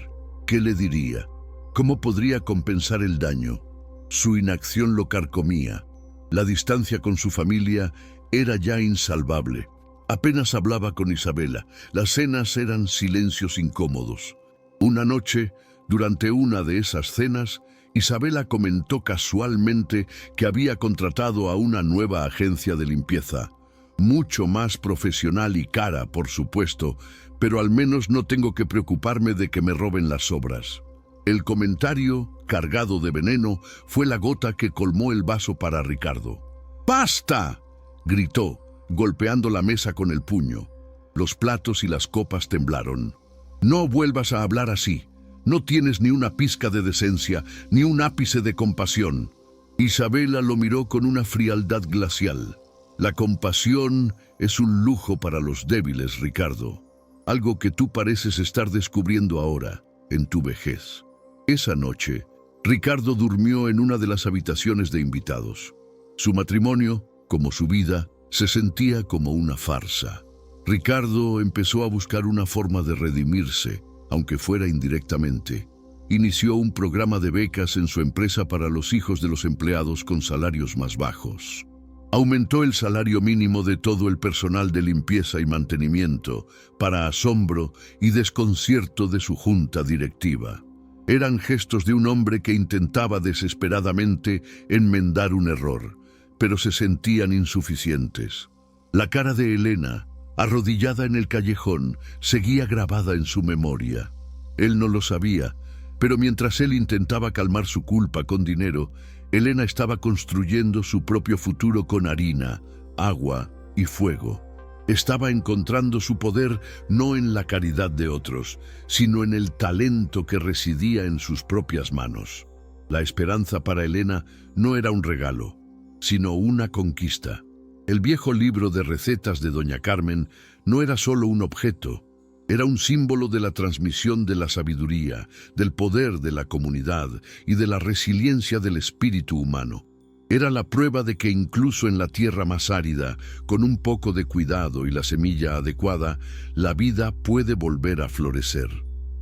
¿Qué le diría? ¿Cómo podría compensar el daño? Su inacción lo carcomía. La distancia con su familia era ya insalvable. Apenas hablaba con Isabela. Las cenas eran silencios incómodos. Una noche, durante una de esas cenas, Isabela comentó casualmente que había contratado a una nueva agencia de limpieza. Mucho más profesional y cara, por supuesto, pero al menos no tengo que preocuparme de que me roben las obras. El comentario, cargado de veneno, fue la gota que colmó el vaso para Ricardo. ¡Basta!, gritó, golpeando la mesa con el puño. Los platos y las copas temblaron. No vuelvas a hablar así. No tienes ni una pizca de decencia, ni un ápice de compasión. Isabela lo miró con una frialdad glacial. La compasión es un lujo para los débiles, Ricardo. Algo que tú pareces estar descubriendo ahora, en tu vejez. Esa noche, Ricardo durmió en una de las habitaciones de invitados. Su matrimonio, como su vida, se sentía como una farsa. Ricardo empezó a buscar una forma de redimirse, aunque fuera indirectamente. Inició un programa de becas en su empresa para los hijos de los empleados con salarios más bajos. Aumentó el salario mínimo de todo el personal de limpieza y mantenimiento, para asombro y desconcierto de su junta directiva. Eran gestos de un hombre que intentaba desesperadamente enmendar un error, pero se sentían insuficientes. La cara de Elena, arrodillada en el callejón, seguía grabada en su memoria. Él no lo sabía, pero mientras él intentaba calmar su culpa con dinero, Elena estaba construyendo su propio futuro con harina, agua y fuego. Estaba encontrando su poder no en la caridad de otros, sino en el talento que residía en sus propias manos. La esperanza para Elena no era un regalo, sino una conquista. El viejo libro de recetas de doña Carmen no era solo un objeto, era un símbolo de la transmisión de la sabiduría, del poder de la comunidad y de la resiliencia del espíritu humano. Era la prueba de que incluso en la tierra más árida, con un poco de cuidado y la semilla adecuada, la vida puede volver a florecer.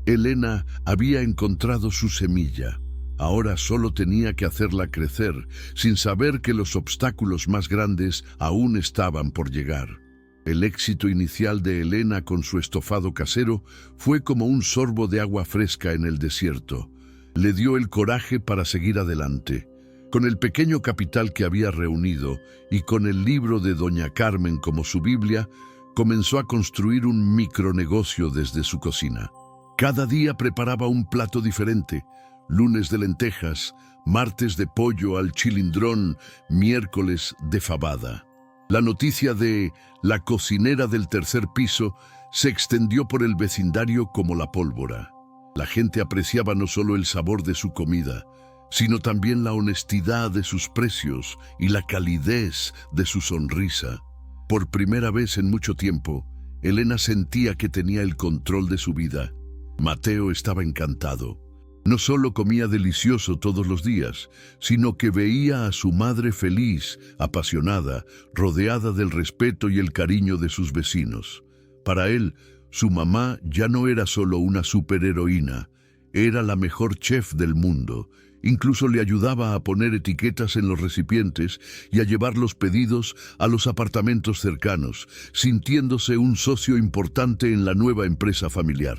Elena había encontrado su semilla. Ahora solo tenía que hacerla crecer, sin saber que los obstáculos más grandes aún estaban por llegar. El éxito inicial de Elena con su estofado casero fue como un sorbo de agua fresca en el desierto. Le dio el coraje para seguir adelante. Con el pequeño capital que había reunido y con el libro de Doña Carmen como su Biblia, comenzó a construir un micronegocio desde su cocina. Cada día preparaba un plato diferente: lunes de lentejas, martes de pollo al chilindrón, miércoles de fabada. La noticia de la cocinera del tercer piso se extendió por el vecindario como la pólvora. La gente apreciaba no solo el sabor de su comida, sino también la honestidad de sus precios y la calidez de su sonrisa. Por primera vez en mucho tiempo, Elena sentía que tenía el control de su vida. Mateo estaba encantado. No solo comía delicioso todos los días, sino que veía a su madre feliz, apasionada, rodeada del respeto y el cariño de sus vecinos. Para él, su mamá ya no era solo una superheroína, era la mejor chef del mundo. Incluso le ayudaba a poner etiquetas en los recipientes y a llevar los pedidos a los apartamentos cercanos, sintiéndose un socio importante en la nueva empresa familiar.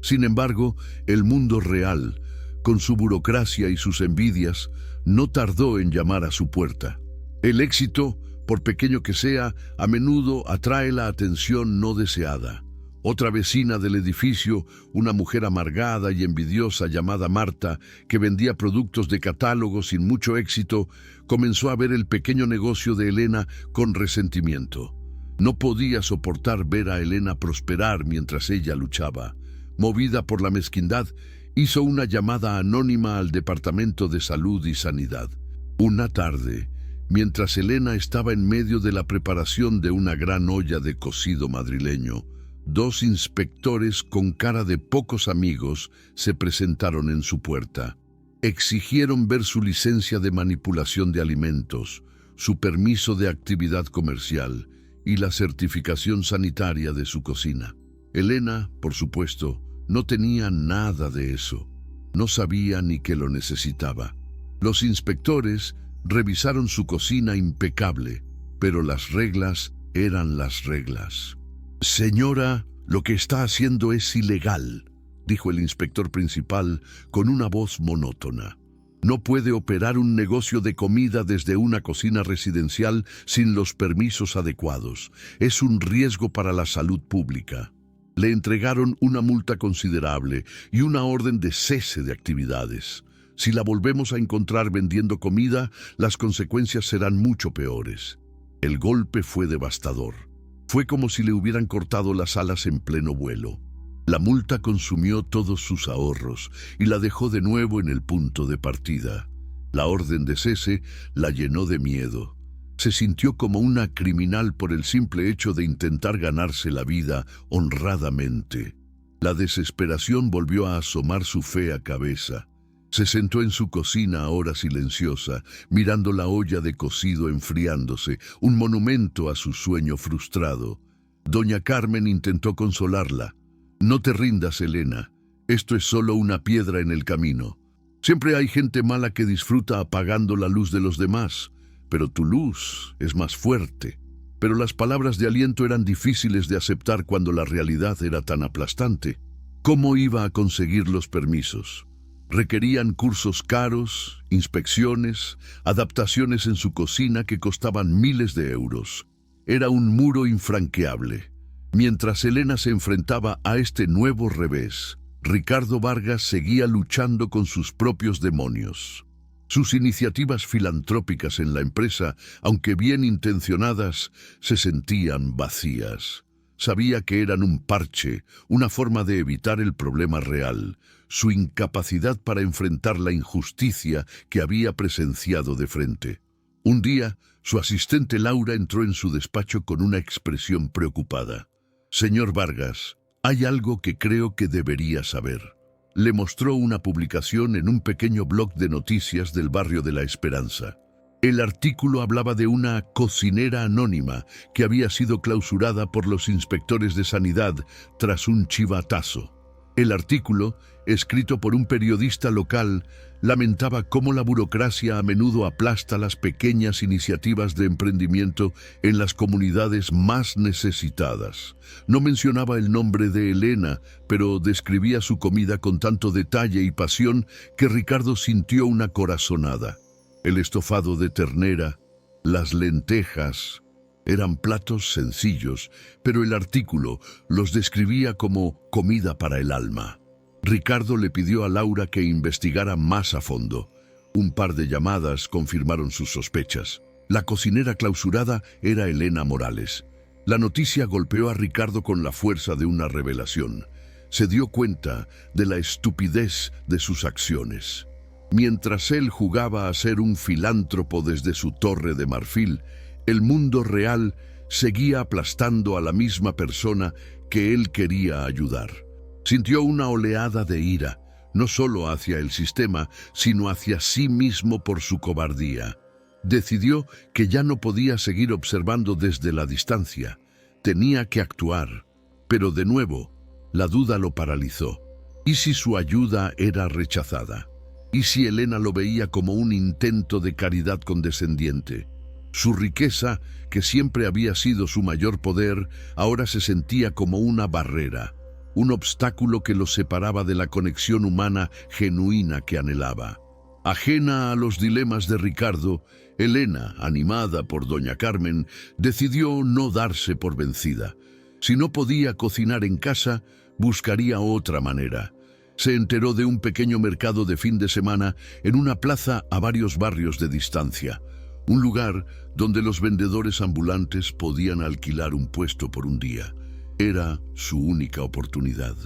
Sin embargo, el mundo real, con su burocracia y sus envidias, no tardó en llamar a su puerta. El éxito, por pequeño que sea, a menudo atrae la atención no deseada. Otra vecina del edificio, una mujer amargada y envidiosa llamada Marta, que vendía productos de catálogo sin mucho éxito, comenzó a ver el pequeño negocio de Elena con resentimiento. No podía soportar ver a Elena prosperar mientras ella luchaba. Movida por la mezquindad, hizo una llamada anónima al Departamento de Salud y Sanidad. Una tarde, mientras Elena estaba en medio de la preparación de una gran olla de cocido madrileño, dos inspectores con cara de pocos amigos se presentaron en su puerta. Exigieron ver su licencia de manipulación de alimentos, su permiso de actividad comercial y la certificación sanitaria de su cocina. Elena, por supuesto, no tenía nada de eso. No sabía ni que lo necesitaba. Los inspectores revisaron su cocina impecable, pero las reglas eran las reglas. «Señora, lo que está haciendo es ilegal», dijo el inspector principal con una voz monótona. «No puede operar un negocio de comida desde una cocina residencial sin los permisos adecuados. Es un riesgo para la salud pública». Le entregaron una multa considerable y una orden de cese de actividades. Si la volvemos a encontrar vendiendo comida, las consecuencias serán mucho peores. El golpe fue devastador. Fue como si le hubieran cortado las alas en pleno vuelo. La multa consumió todos sus ahorros y la dejó de nuevo en el punto de partida. La orden de cese la llenó de miedo. Se sintió como una criminal por el simple hecho de intentar ganarse la vida honradamente. La desesperación volvió a asomar su fea cabeza. Se sentó en su cocina ahora silenciosa, mirando la olla de cocido enfriándose, un monumento a su sueño frustrado. Doña Carmen intentó consolarla. «No te rindas, Elena. Esto es solo una piedra en el camino. Siempre hay gente mala que disfruta apagando la luz de los demás, pero tu luz es más fuerte». Pero las palabras de aliento eran difíciles de aceptar cuando la realidad era tan aplastante. ¿Cómo iba a conseguir los permisos? Requerían cursos caros, inspecciones, adaptaciones en su cocina que costaban miles de euros. Era un muro infranqueable. Mientras Elena se enfrentaba a este nuevo revés, Ricardo Vargas seguía luchando con sus propios demonios. Sus iniciativas filantrópicas en la empresa, aunque bien intencionadas, se sentían vacías. Sabía que eran un parche, una forma de evitar el problema real, su incapacidad para enfrentar la injusticia que había presenciado de frente. Un día, su asistente Laura entró en su despacho con una expresión preocupada. «Señor Vargas, hay algo que creo que debería saber». Le mostró una publicación en un pequeño blog de noticias del barrio de La Esperanza. El artículo hablaba de una cocinera anónima que había sido clausurada por los inspectores de sanidad tras un chivatazo. El artículo, escrito por un periodista local, lamentaba cómo la burocracia a menudo aplasta las pequeñas iniciativas de emprendimiento en las comunidades más necesitadas. No mencionaba el nombre de Elena, pero describía su comida con tanto detalle y pasión que Ricardo sintió una corazonada. El estofado de ternera, las lentejas, eran platos sencillos, pero el artículo los describía como comida para el alma. Ricardo le pidió a Laura que investigara más a fondo. Un par de llamadas confirmaron sus sospechas. La cocinera clausurada era Elena Morales. La noticia golpeó a Ricardo con la fuerza de una revelación. Se dio cuenta de la estupidez de sus acciones. Mientras él jugaba a ser un filántropo desde su torre de marfil, el mundo real seguía aplastando a la misma persona que él quería ayudar. Sintió una oleada de ira, no solo hacia el sistema, sino hacia sí mismo por su cobardía. Decidió que ya no podía seguir observando desde la distancia. Tenía que actuar. Pero de nuevo, la duda lo paralizó. ¿Y si su ayuda era rechazada? ¿Y si Elena lo veía como un intento de caridad condescendiente? Su riqueza, que siempre había sido su mayor poder, ahora se sentía como una barrera, un obstáculo que lo separaba de la conexión humana genuina que anhelaba. Ajena a los dilemas de Ricardo, Elena, animada por doña Carmen, decidió no darse por vencida. Si no podía cocinar en casa, buscaría otra manera. Se enteró de un pequeño mercado de fin de semana en una plaza a varios barrios de distancia. Un lugar donde los vendedores ambulantes podían alquilar un puesto por un día. Era su única oportunidad.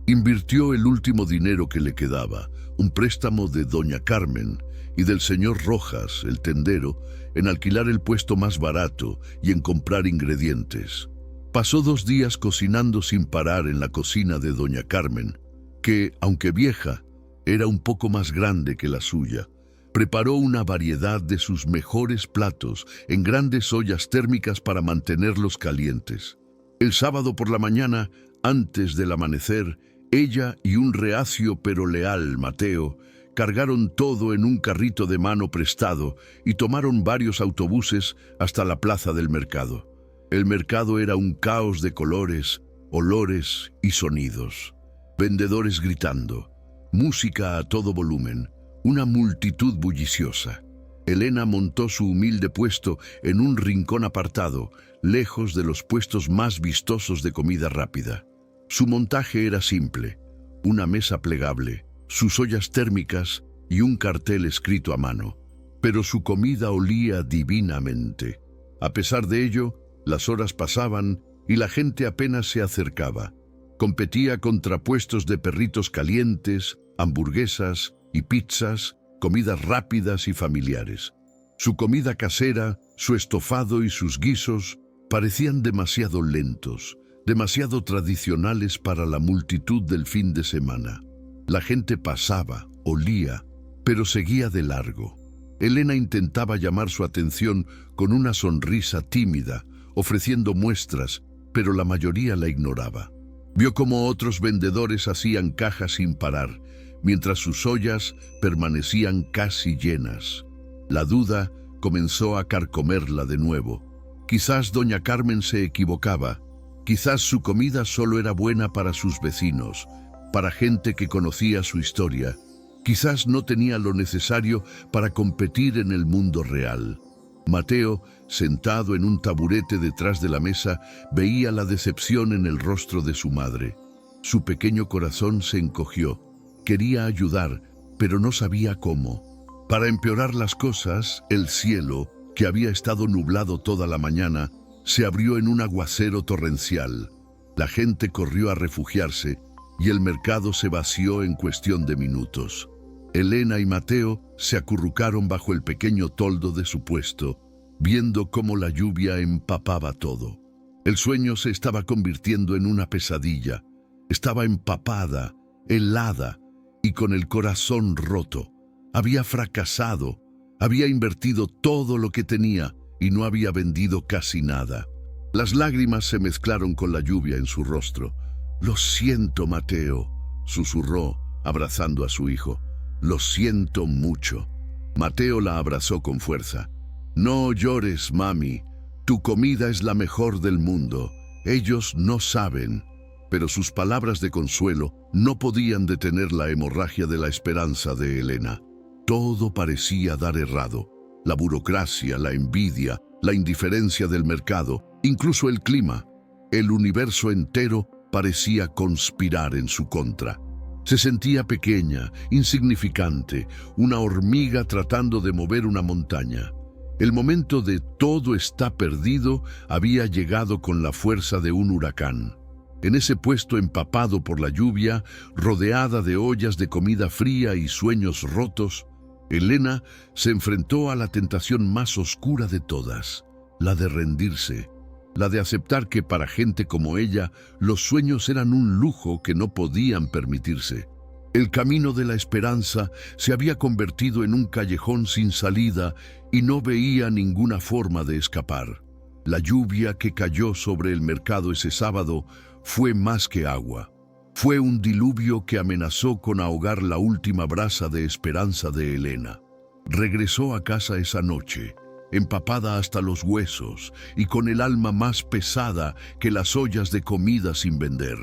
Invirtió el último dinero que le quedaba, un préstamo de doña Carmen y del señor Rojas, el tendero, en alquilar el puesto más barato y en comprar ingredientes. Pasó 2 días cocinando sin parar en la cocina de doña Carmen, que, aunque vieja, era un poco más grande que la suya. Preparó una variedad de sus mejores platos en grandes ollas térmicas para mantenerlos calientes. El sábado por la mañana, antes del amanecer, ella y un reacio pero leal Mateo cargaron todo en un carrito de mano prestado y tomaron varios autobuses hasta la plaza del mercado. El mercado era un caos de colores, olores y sonidos. Vendedores gritando, música a todo volumen, una multitud bulliciosa. Elena montó su humilde puesto en un rincón apartado, lejos de los puestos más vistosos de comida rápida. Su montaje era simple, una mesa plegable, sus ollas térmicas y un cartel escrito a mano. Pero su comida olía divinamente. A pesar de ello, las horas pasaban y la gente apenas se acercaba. Competía contra puestos de perritos calientes, hamburguesas y pizzas, comidas rápidas y familiares. Su comida casera, su estofado y sus guisos parecían demasiado lentos, demasiado tradicionales para la multitud del fin de semana. La gente pasaba, olía, pero seguía de largo. Elena intentaba llamar su atención con una sonrisa tímida, ofreciendo muestras, pero la mayoría la ignoraba. Vio cómo otros vendedores hacían cajas sin parar, mientras sus ollas permanecían casi llenas. La duda comenzó a carcomerla de nuevo. Quizás doña Carmen se equivocaba. Quizás su comida solo era buena para sus vecinos, para gente que conocía su historia. Quizás no tenía lo necesario para competir en el mundo real. Mateo, sentado en un taburete detrás de la mesa, veía la decepción en el rostro de su madre. Su pequeño corazón se encogió. Quería ayudar, pero no sabía cómo. Para empeorar las cosas, el cielo, que había estado nublado toda la mañana, se abrió en un aguacero torrencial. La gente corrió a refugiarse y el mercado se vació en cuestión de minutos. Elena y Mateo se acurrucaron bajo el pequeño toldo de su puesto, viendo cómo la lluvia empapaba todo. El sueño se estaba convirtiendo en una pesadilla. Estaba empapada, helada y con el corazón roto. Había fracasado, Había invertido todo lo que tenía y no había vendido casi nada. Las lágrimas se mezclaron con la lluvia en su rostro. «Lo siento, Mateo», susurró, abrazando a su hijo. «Lo siento mucho». Mateo la abrazó con fuerza. «No llores, mami. Tu comida es la mejor del mundo. Ellos no saben». Pero sus palabras de consuelo no podían detener la hemorragia de la esperanza de Elena. Todo parecía dar errado. La burocracia, la envidia, la indiferencia del mercado, incluso el clima. El universo entero parecía conspirar en su contra. Se sentía pequeña, insignificante, una hormiga tratando de mover una montaña. El momento de todo está perdido había llegado con la fuerza de un huracán. En ese puesto empapado por la lluvia, rodeada de ollas de comida fría y sueños rotos, Elena se enfrentó a la tentación más oscura de todas, la de rendirse, la de aceptar que para gente como ella los sueños eran un lujo que no podían permitirse. El camino de la esperanza se había convertido en un callejón sin salida y no veía ninguna forma de escapar. La lluvia que cayó sobre el mercado ese sábado fue más que agua. Fue un diluvio que amenazó con ahogar la última brasa de esperanza de Elena. Regresó a casa esa noche, empapada hasta los huesos y con el alma más pesada que las ollas de comida sin vender.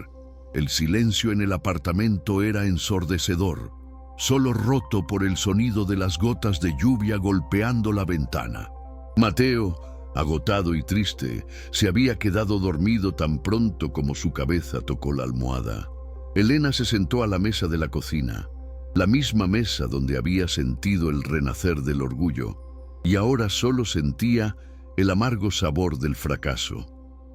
El silencio en el apartamento era ensordecedor, solo roto por el sonido de las gotas de lluvia golpeando la ventana. Mateo, agotado y triste, se había quedado dormido tan pronto como su cabeza tocó la almohada. Elena se sentó a la mesa de la cocina, la misma mesa donde había sentido el renacer del orgullo, y ahora solo sentía el amargo sabor del fracaso.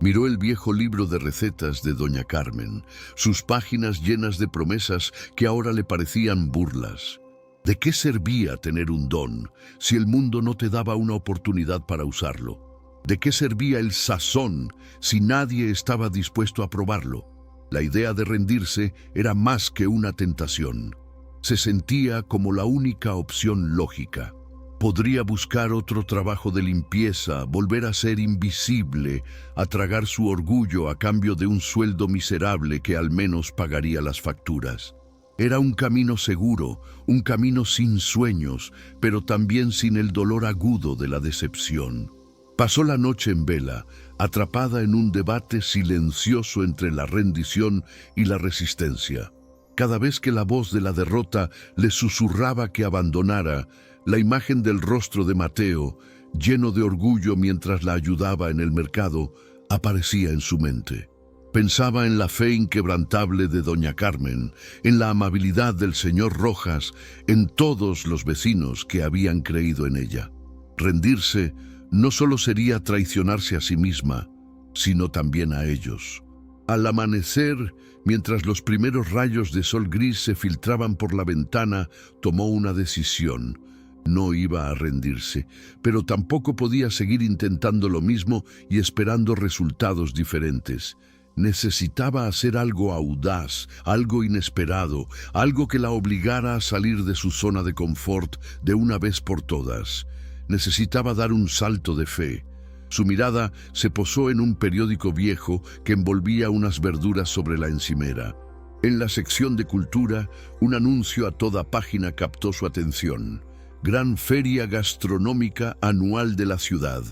Miró el viejo libro de recetas de doña Carmen, sus páginas llenas de promesas que ahora le parecían burlas. ¿De qué servía tener un don si el mundo no te daba una oportunidad para usarlo? ¿De qué servía el sazón si nadie estaba dispuesto a probarlo? La idea de rendirse era más que una tentación. Se sentía como la única opción lógica. Podría buscar otro trabajo de limpieza, volver a ser invisible, a tragar su orgullo a cambio de un sueldo miserable que al menos pagaría las facturas. Era un camino seguro, un camino sin sueños, pero también sin el dolor agudo de la decepción. Pasó la noche en vela, atrapada en un debate silencioso entre la rendición y la resistencia. Cada vez que la voz de la derrota le susurraba que abandonara, la imagen del rostro de Mateo, lleno de orgullo mientras la ayudaba en el mercado, aparecía en su mente. Pensaba en la fe inquebrantable de doña Carmen, en la amabilidad del señor Rojas, en todos los vecinos que habían creído en ella. Rendirse no solo sería traicionarse a sí misma, sino también a ellos. Al amanecer, mientras los primeros rayos de sol gris se filtraban por la ventana, tomó una decisión. No iba a rendirse, pero tampoco podía seguir intentando lo mismo y esperando resultados diferentes. Necesitaba hacer algo audaz, algo inesperado, algo que la obligara a salir de su zona de confort de una vez por todas. Necesitaba dar un salto de fe. Su mirada se posó en un periódico viejo que envolvía unas verduras sobre la encimera. En la sección de cultura, un anuncio a toda página captó su atención. Gran feria gastronómica anual de la ciudad,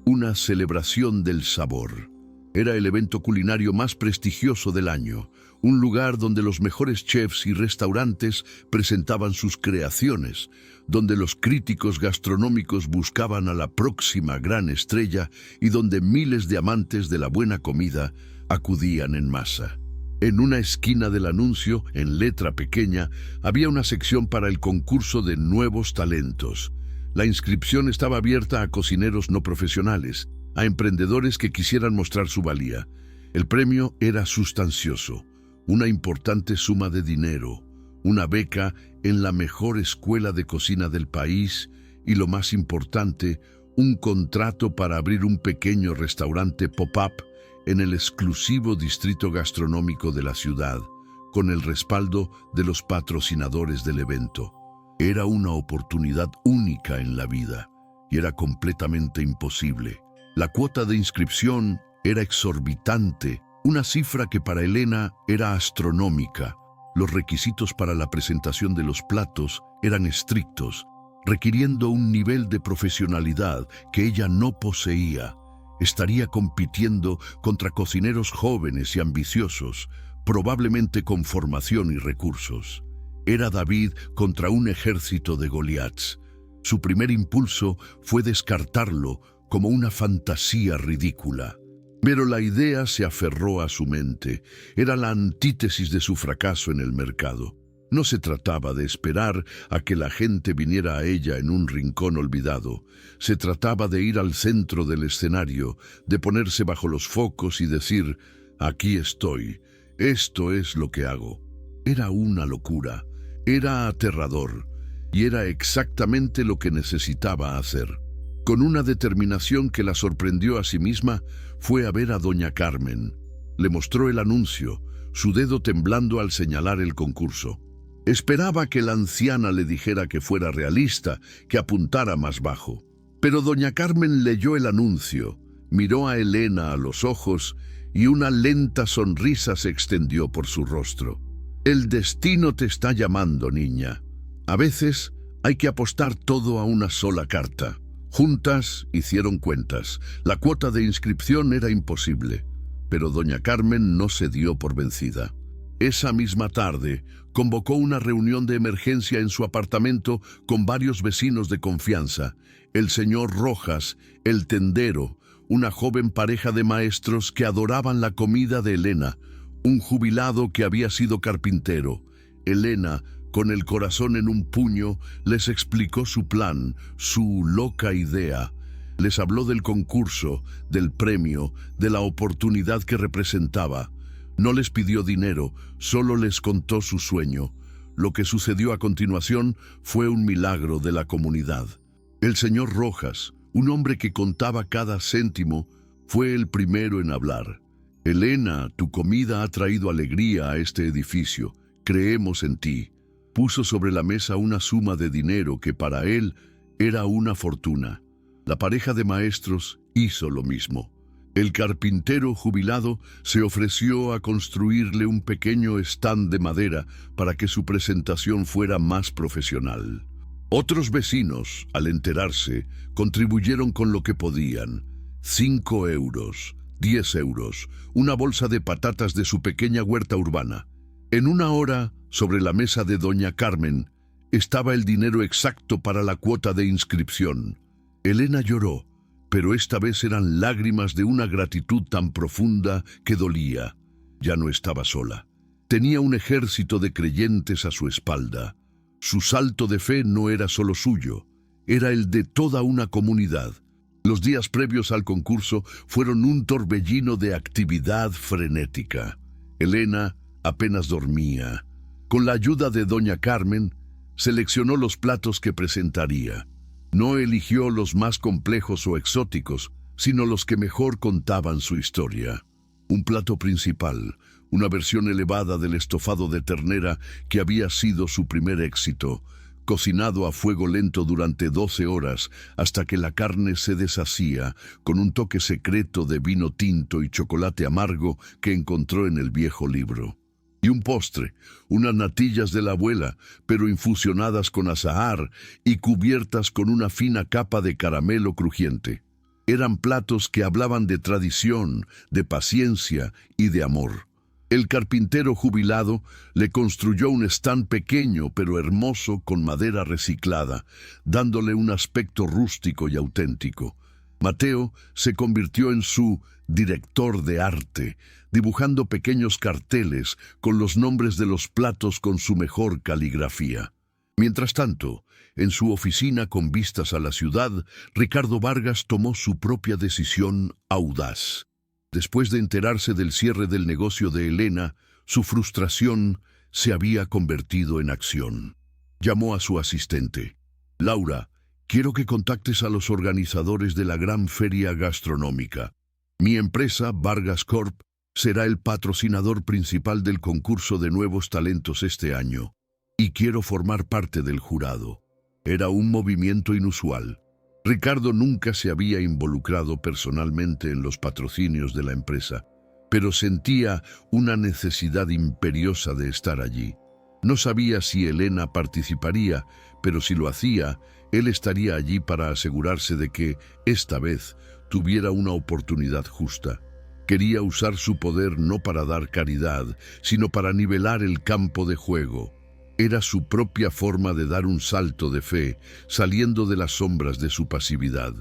una celebración del sabor. Era el evento culinario más prestigioso del año, un lugar donde los mejores chefs y restaurantes presentaban sus creaciones, donde los críticos gastronómicos buscaban a la próxima gran estrella y donde miles de amantes de la buena comida acudían en masa. En una esquina del anuncio, en letra pequeña, había una sección para el concurso de nuevos talentos. La inscripción estaba abierta a cocineros no profesionales, a emprendedores que quisieran mostrar su valía. El premio era sustancioso, una importante suma de dinero, una beca en la mejor escuela de cocina del país y, lo más importante, un contrato para abrir un pequeño restaurante pop-up en el exclusivo distrito gastronómico de la ciudad, con el respaldo de los patrocinadores del evento. Era una oportunidad única en la vida y era completamente imposible. La cuota de inscripción era exorbitante, una cifra que para Elena era astronómica. Los requisitos para la presentación de los platos eran estrictos, requiriendo un nivel de profesionalidad que ella no poseía. Estaría compitiendo contra cocineros jóvenes y ambiciosos, probablemente con formación y recursos. Era David contra un ejército de Goliats. Su primer impulso fue descartarlo como una fantasía ridícula. Pero la idea se aferró a su mente. Era la antítesis de su fracaso en el mercado. No se trataba de esperar a que la gente viniera a ella en un rincón olvidado. Se trataba de ir al centro del escenario, de ponerse bajo los focos y decir: aquí estoy, esto es lo que hago. Era una locura, era aterrador, y era exactamente lo que necesitaba hacer. Con una determinación que la sorprendió a sí misma, fue a ver a doña Carmen. Le mostró el anuncio, su dedo temblando al señalar el concurso. Esperaba que la anciana le dijera que fuera realista, que apuntara más bajo. Pero doña Carmen leyó el anuncio, miró a Elena a los ojos y una lenta sonrisa se extendió por su rostro. El destino te está llamando, niña. A veces hay que apostar todo a una sola carta. Juntas hicieron cuentas. La cuota de inscripción era imposible, pero doña Carmen no se dio por vencida. Esa misma tarde, convocó una reunión de emergencia en su apartamento con varios vecinos de confianza, el señor Rojas, el tendero, una joven pareja de maestros que adoraban la comida de Elena, un jubilado que había sido carpintero. Elena, con el corazón en un puño, les explicó su plan, su loca idea. Les habló del concurso, del premio, de la oportunidad que representaba. No les pidió dinero, solo les contó su sueño. Lo que sucedió a continuación fue un milagro de la comunidad. El señor Rojas, un hombre que contaba cada céntimo, fue el primero en hablar. Elena, tu comida ha traído alegría a este edificio. Creemos en ti. Puso sobre la mesa una suma de dinero que para él era una fortuna. La pareja de maestros hizo lo mismo. El carpintero jubilado se ofreció a construirle un pequeño stand de madera para que su presentación fuera más profesional. Otros vecinos, al enterarse, contribuyeron con lo que podían. 5 euros, 10 euros, una bolsa de patatas de su pequeña huerta urbana. En una hora, sobre la mesa de doña Carmen, estaba el dinero exacto para la cuota de inscripción. Elena lloró, pero esta vez eran lágrimas de una gratitud tan profunda que dolía. Ya no estaba sola. Tenía un ejército de creyentes a su espalda. Su salto de fe no era solo suyo, era el de toda una comunidad. Los días previos al concurso fueron un torbellino de actividad frenética. Elena apenas dormía. Con la ayuda de doña Carmen, seleccionó los platos que presentaría. No eligió los más complejos o exóticos, sino los que mejor contaban su historia. Un plato principal, una versión elevada del estofado de ternera que había sido su primer éxito, cocinado a fuego lento durante 12 horas hasta que la carne se deshacía, con un toque secreto de vino tinto y chocolate amargo que encontró en el viejo libro. Y un postre, unas natillas de la abuela, pero infusionadas con azahar y cubiertas con una fina capa de caramelo crujiente. Eran platos que hablaban de tradición, de paciencia y de amor. El carpintero jubilado le construyó un stand pequeño pero hermoso con madera reciclada, dándole un aspecto rústico y auténtico. Mateo se convirtió en su director de arte, dibujando pequeños carteles con los nombres de los platos con su mejor caligrafía. Mientras tanto, en su oficina con vistas a la ciudad, Ricardo Vargas tomó su propia decisión audaz. Después de enterarse del cierre del negocio de Elena, su frustración se había convertido en acción. Llamó a su asistente. Laura, quiero que contactes a los organizadores de la gran feria gastronómica. Mi empresa, Vargas Corp, será el patrocinador principal del concurso de nuevos talentos este año. y quiero formar parte del jurado. Era un movimiento inusual. Ricardo nunca se había involucrado personalmente en los patrocinios de la empresa, pero sentía una necesidad imperiosa de estar allí. No sabía si Elena participaría, pero si lo hacía, él estaría allí para asegurarse de que, esta vez, tuviera una oportunidad justa. Quería usar su poder no para dar caridad, sino para nivelar el campo de juego. Era su propia forma de dar un salto de fe, saliendo de las sombras de su pasividad.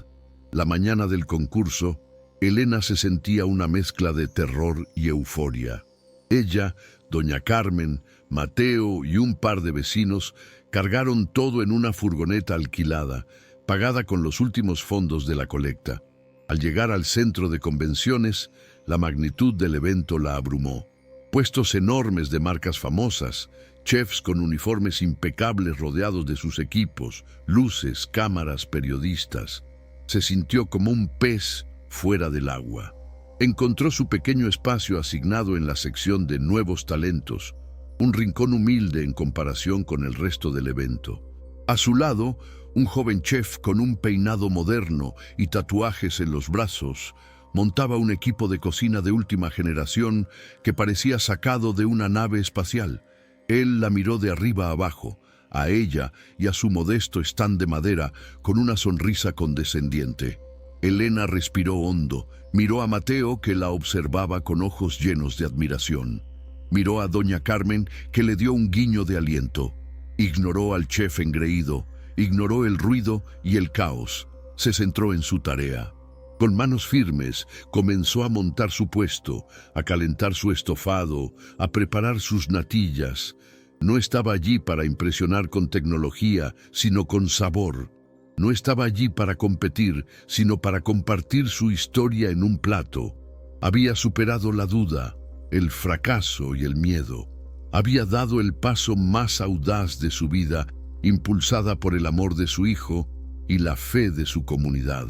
La mañana del concurso, Elena se sentía una mezcla de terror y euforia. Ella, doña Carmen, Mateo y un par de vecinos cargaron todo en una furgoneta alquilada, pagada con los últimos fondos de la colecta. Al llegar al centro de convenciones, la magnitud del evento la abrumó. Puestos enormes de marcas famosas, chefs con uniformes impecables rodeados de sus equipos, luces, cámaras, periodistas. Se sintió como un pez fuera del agua. Encontró su pequeño espacio asignado en la sección de nuevos talentos, un rincón humilde en comparación con el resto del evento. A su lado, un joven chef con un peinado moderno y tatuajes en los brazos montaba un equipo de cocina de última generación que parecía sacado de una nave espacial. Él la miró de arriba a abajo, a ella y a su modesto stand de madera, con una sonrisa condescendiente. Elena respiró hondo, miró a Mateo, que la observaba con ojos llenos de admiración. Miró a doña Carmen, que le dio un guiño de aliento. Ignoró al chef engreído, ignoró el ruido y el caos. Se centró en su tarea. Con manos firmes, comenzó a montar su puesto, a calentar su estofado, a preparar sus natillas. No estaba allí para impresionar con tecnología, sino con sabor. No estaba allí para competir, sino para compartir su historia en un plato. Había superado la duda, el fracaso y el miedo. Había dado el paso más audaz de su vida, impulsada por el amor de su hijo y la fe de su comunidad.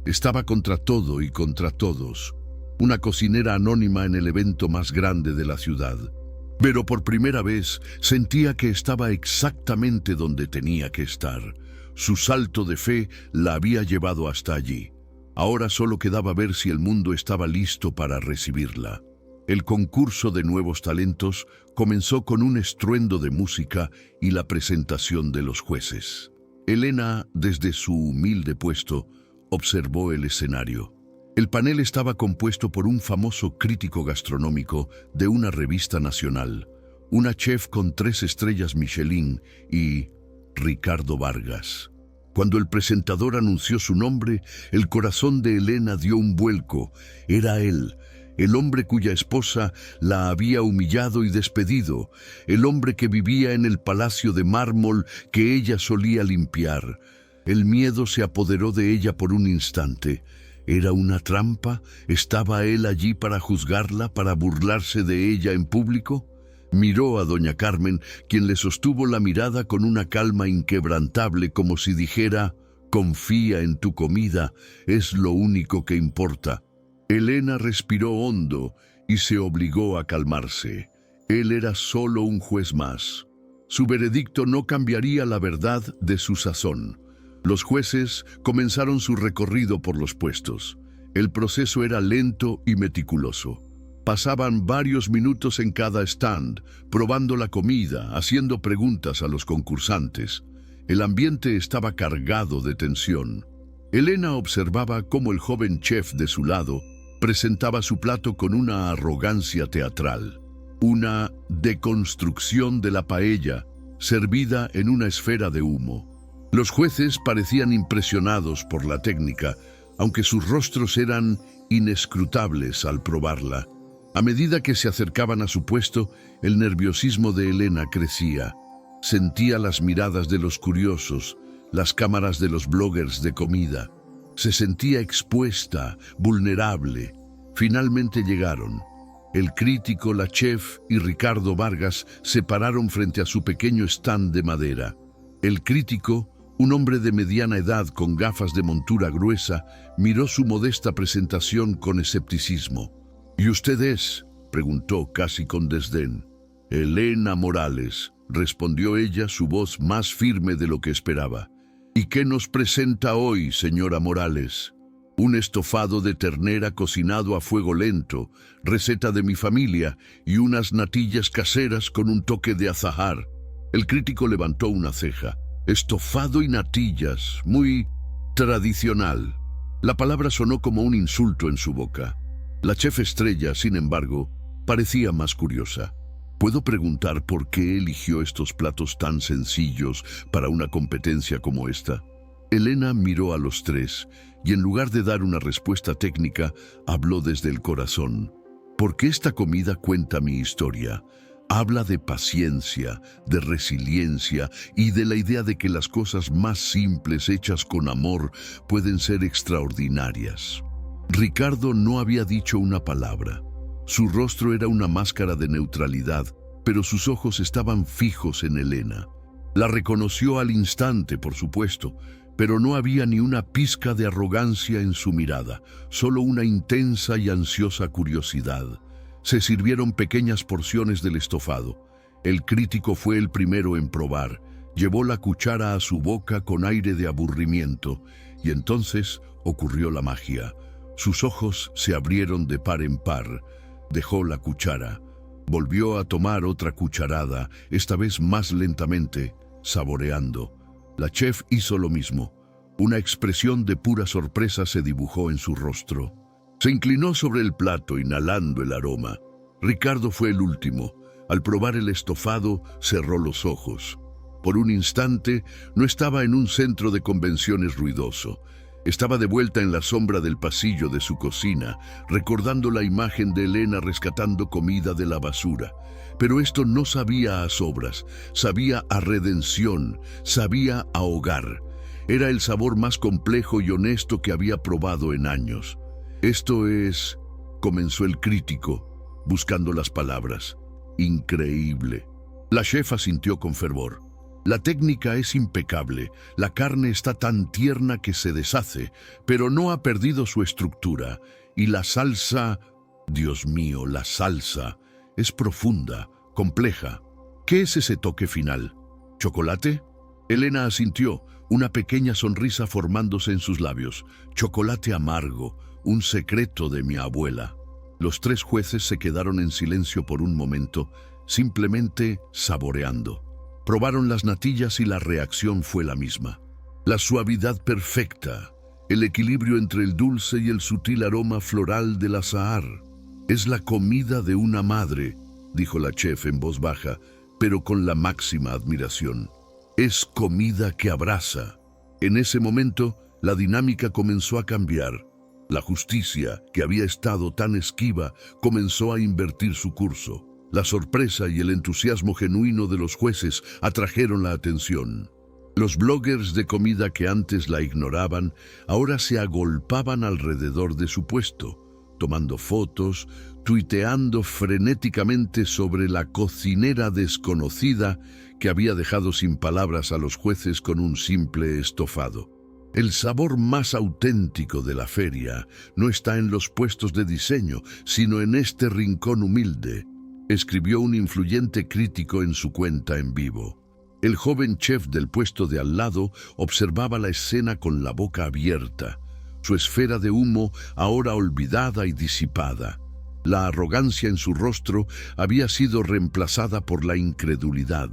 Estaba contra todo y contra todos, una cocinera anónima en el evento más grande de la ciudad. Pero por primera vez sentía que estaba exactamente donde tenía que estar. Su salto de fe la había llevado hasta allí. Ahora solo quedaba ver si el mundo estaba listo para recibirla. El concurso de nuevos talentos comenzó con un estruendo de música y la presentación de los jueces. Elena, desde su humilde puesto, observó el escenario. El panel estaba compuesto por un famoso crítico gastronómico de una revista nacional, una chef con 3 estrellas Michelin y Ricardo Vargas. Cuando el presentador anunció su nombre, el corazón de Elena dio un vuelco. Era él, el hombre cuya esposa la había humillado y despedido, el hombre que vivía en el palacio de mármol que ella solía limpiar. El miedo se apoderó de ella por un instante. ¿Era una trampa? ¿Estaba él allí para juzgarla, para burlarse de ella en público? Miró a doña Carmen, quien le sostuvo la mirada con una calma inquebrantable, como si dijera: «Confía en tu comida, es lo único que importa». Elena respiró hondo y se obligó a calmarse. Él era solo un juez más. Su veredicto no cambiaría la verdad de su sazón. Los jueces comenzaron su recorrido por los puestos. El proceso era lento y meticuloso. Pasaban varios minutos en cada stand, probando la comida, haciendo preguntas a los concursantes. El ambiente estaba cargado de tensión. Elena observaba cómo el joven chef de su lado presentaba su plato con una arrogancia teatral. Una deconstrucción de la paella, servida en una esfera de humo. Los jueces parecían impresionados por la técnica, aunque sus rostros eran inescrutables al probarla. A medida que se acercaban a su puesto, el nerviosismo de Elena crecía. Sentía las miradas de los curiosos, las cámaras de los bloggers de comida. Se sentía expuesta, vulnerable. Finalmente llegaron. El crítico, la chef y Ricardo Vargas se pararon frente a su pequeño stand de madera. El crítico, un hombre de mediana edad con gafas de montura gruesa, miró su modesta presentación con escepticismo. «¿Y usted es?», preguntó casi con desdén. «Elena Morales», respondió ella, su voz más firme de lo que esperaba. ¿Y qué nos presenta hoy, señora Morales? Un estofado de ternera cocinado a fuego lento, receta de mi familia, y unas natillas caseras con un toque de azahar. El crítico levantó una ceja. Estofado y natillas, muy tradicional. La palabra sonó como un insulto en su boca. La chef estrella, sin embargo, parecía más curiosa. ¿Puedo preguntar por qué eligió estos platos tan sencillos para una competencia como esta? Elena miró a los tres y en lugar de dar una respuesta técnica, habló desde el corazón. Porque esta comida cuenta mi historia. Habla de paciencia, de resiliencia y de la idea de que las cosas más simples hechas con amor pueden ser extraordinarias. Ricardo no había dicho una palabra. Su rostro era una máscara de neutralidad, pero sus ojos estaban fijos en Elena. La reconoció al instante, por supuesto, pero no había ni una pizca de arrogancia en su mirada, solo una intensa y ansiosa curiosidad. Se sirvieron pequeñas porciones del estofado. El crítico fue el primero en probar. Llevó la cuchara a su boca con aire de aburrimiento, y entonces ocurrió la magia. Sus ojos se abrieron de par en par. Dejó la cuchara. Volvió a tomar otra cucharada, esta vez más lentamente, saboreando. La chef hizo lo mismo. Una expresión de pura sorpresa se dibujó en su rostro. Se inclinó sobre el plato, inhalando el aroma. Ricardo fue el último. Al probar el estofado, cerró los ojos. Por un instante, no estaba en un centro de convenciones ruidoso. Estaba de vuelta en la sombra del pasillo de su cocina, recordando la imagen de Elena rescatando comida de la basura. Pero esto no sabía a sobras, sabía a redención, sabía a hogar. Era el sabor más complejo y honesto que había probado en años. Esto es, comenzó el crítico, buscando las palabras. Increíble. La chef asintió con fervor. La técnica es impecable, la carne está tan tierna que se deshace, pero no ha perdido su estructura. Y la salsa, Dios mío, la salsa, es profunda, compleja. ¿Qué es ese toque final? ¿Chocolate? Elena asintió, una pequeña sonrisa formándose en sus labios. Chocolate amargo, un secreto de mi abuela. Los tres jueces se quedaron en silencio por un momento, simplemente saboreando. Probaron las natillas y la reacción fue la misma. La suavidad perfecta, el equilibrio entre el dulce y el sutil aroma floral del azahar. Es la comida de una madre, dijo la chef en voz baja, pero con la máxima admiración. Es comida que abraza. En ese momento, la dinámica comenzó a cambiar. La justicia, que había estado tan esquiva, comenzó a invertir su curso. La sorpresa y el entusiasmo genuino de los jueces atrajeron la atención. Los bloggers de comida que antes la ignoraban, ahora se agolpaban alrededor de su puesto, tomando fotos, tuiteando frenéticamente sobre la cocinera desconocida que había dejado sin palabras a los jueces con un simple estofado. El sabor más auténtico de la feria no está en los puestos de diseño, sino en este rincón humilde, escribió un influyente crítico en su cuenta en vivo. El joven chef del puesto de al lado observaba la escena con la boca abierta, su esfera de humo ahora olvidada y disipada. La arrogancia en su rostro había sido reemplazada por la incredulidad,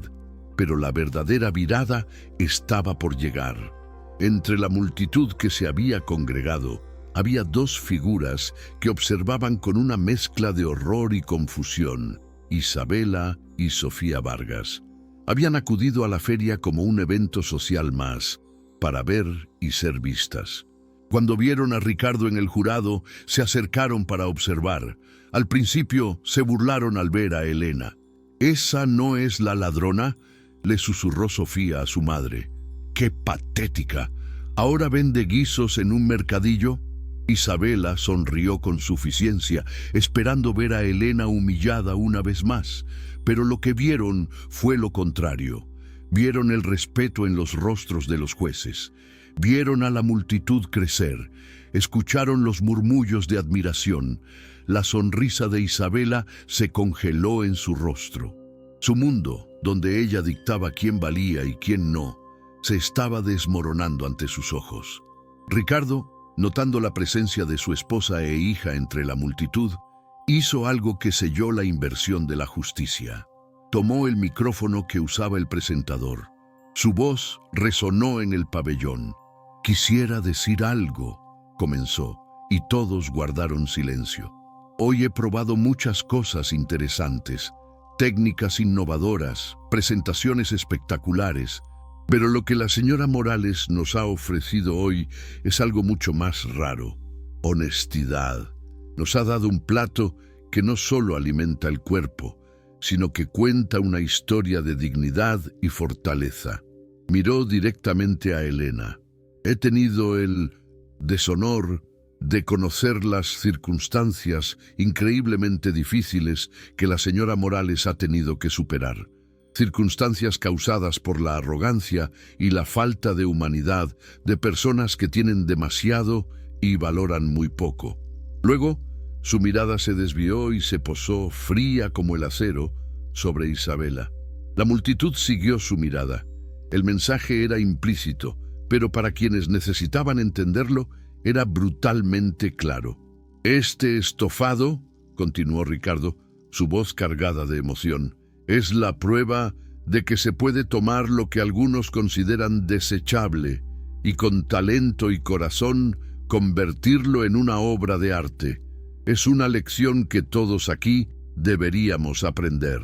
pero la verdadera virada estaba por llegar. Entre la multitud que se había congregado, había dos figuras que observaban con una mezcla de horror y confusión: Isabela y Sofía Vargas. Habían acudido a la feria como un evento social más, para ver y ser vistas. Cuando vieron a Ricardo en el jurado, se acercaron para observar. Al principio se burlaron al ver a Elena. «¿Esa no es la ladrona?», le susurró Sofía a su madre. «¡Qué patética! ¿Ahora vende guisos en un mercadillo?». Isabela sonrió con suficiencia, esperando ver a Elena humillada una vez más, pero lo que vieron fue lo contrario. Vieron el respeto en los rostros de los jueces, vieron a la multitud crecer, escucharon los murmullos de admiración. La sonrisa de Isabela se congeló en su rostro. Su mundo, donde ella dictaba quién valía y quién no, se estaba desmoronando ante sus ojos. Ricardo, notando la presencia de su esposa e hija entre la multitud, hizo algo que selló la inversión de la justicia. Tomó el micrófono que usaba el presentador. Su voz resonó en el pabellón. «Quisiera decir algo», comenzó, y todos guardaron silencio. «Hoy he probado muchas cosas interesantes, técnicas innovadoras, presentaciones espectaculares, pero lo que la señora Morales nos ha ofrecido hoy es algo mucho más raro: honestidad. Nos ha dado un plato que no solo alimenta el cuerpo, sino que cuenta una historia de dignidad y fortaleza». Miró directamente a Elena. «He tenido el deshonor de conocer las circunstancias increíblemente difíciles que la señora Morales ha tenido que superar. Circunstancias causadas por la arrogancia y la falta de humanidad de personas que tienen demasiado y valoran muy poco». Luego, su mirada se desvió y se posó, fría como el acero, sobre Isabela. La multitud siguió su mirada. El mensaje era implícito, pero para quienes necesitaban entenderlo, era brutalmente claro. «Este estofado», continuó Ricardo, su voz cargada de emoción, «es la prueba de que se puede tomar lo que algunos consideran desechable y con talento y corazón convertirlo en una obra de arte. Es una lección que todos aquí deberíamos aprender».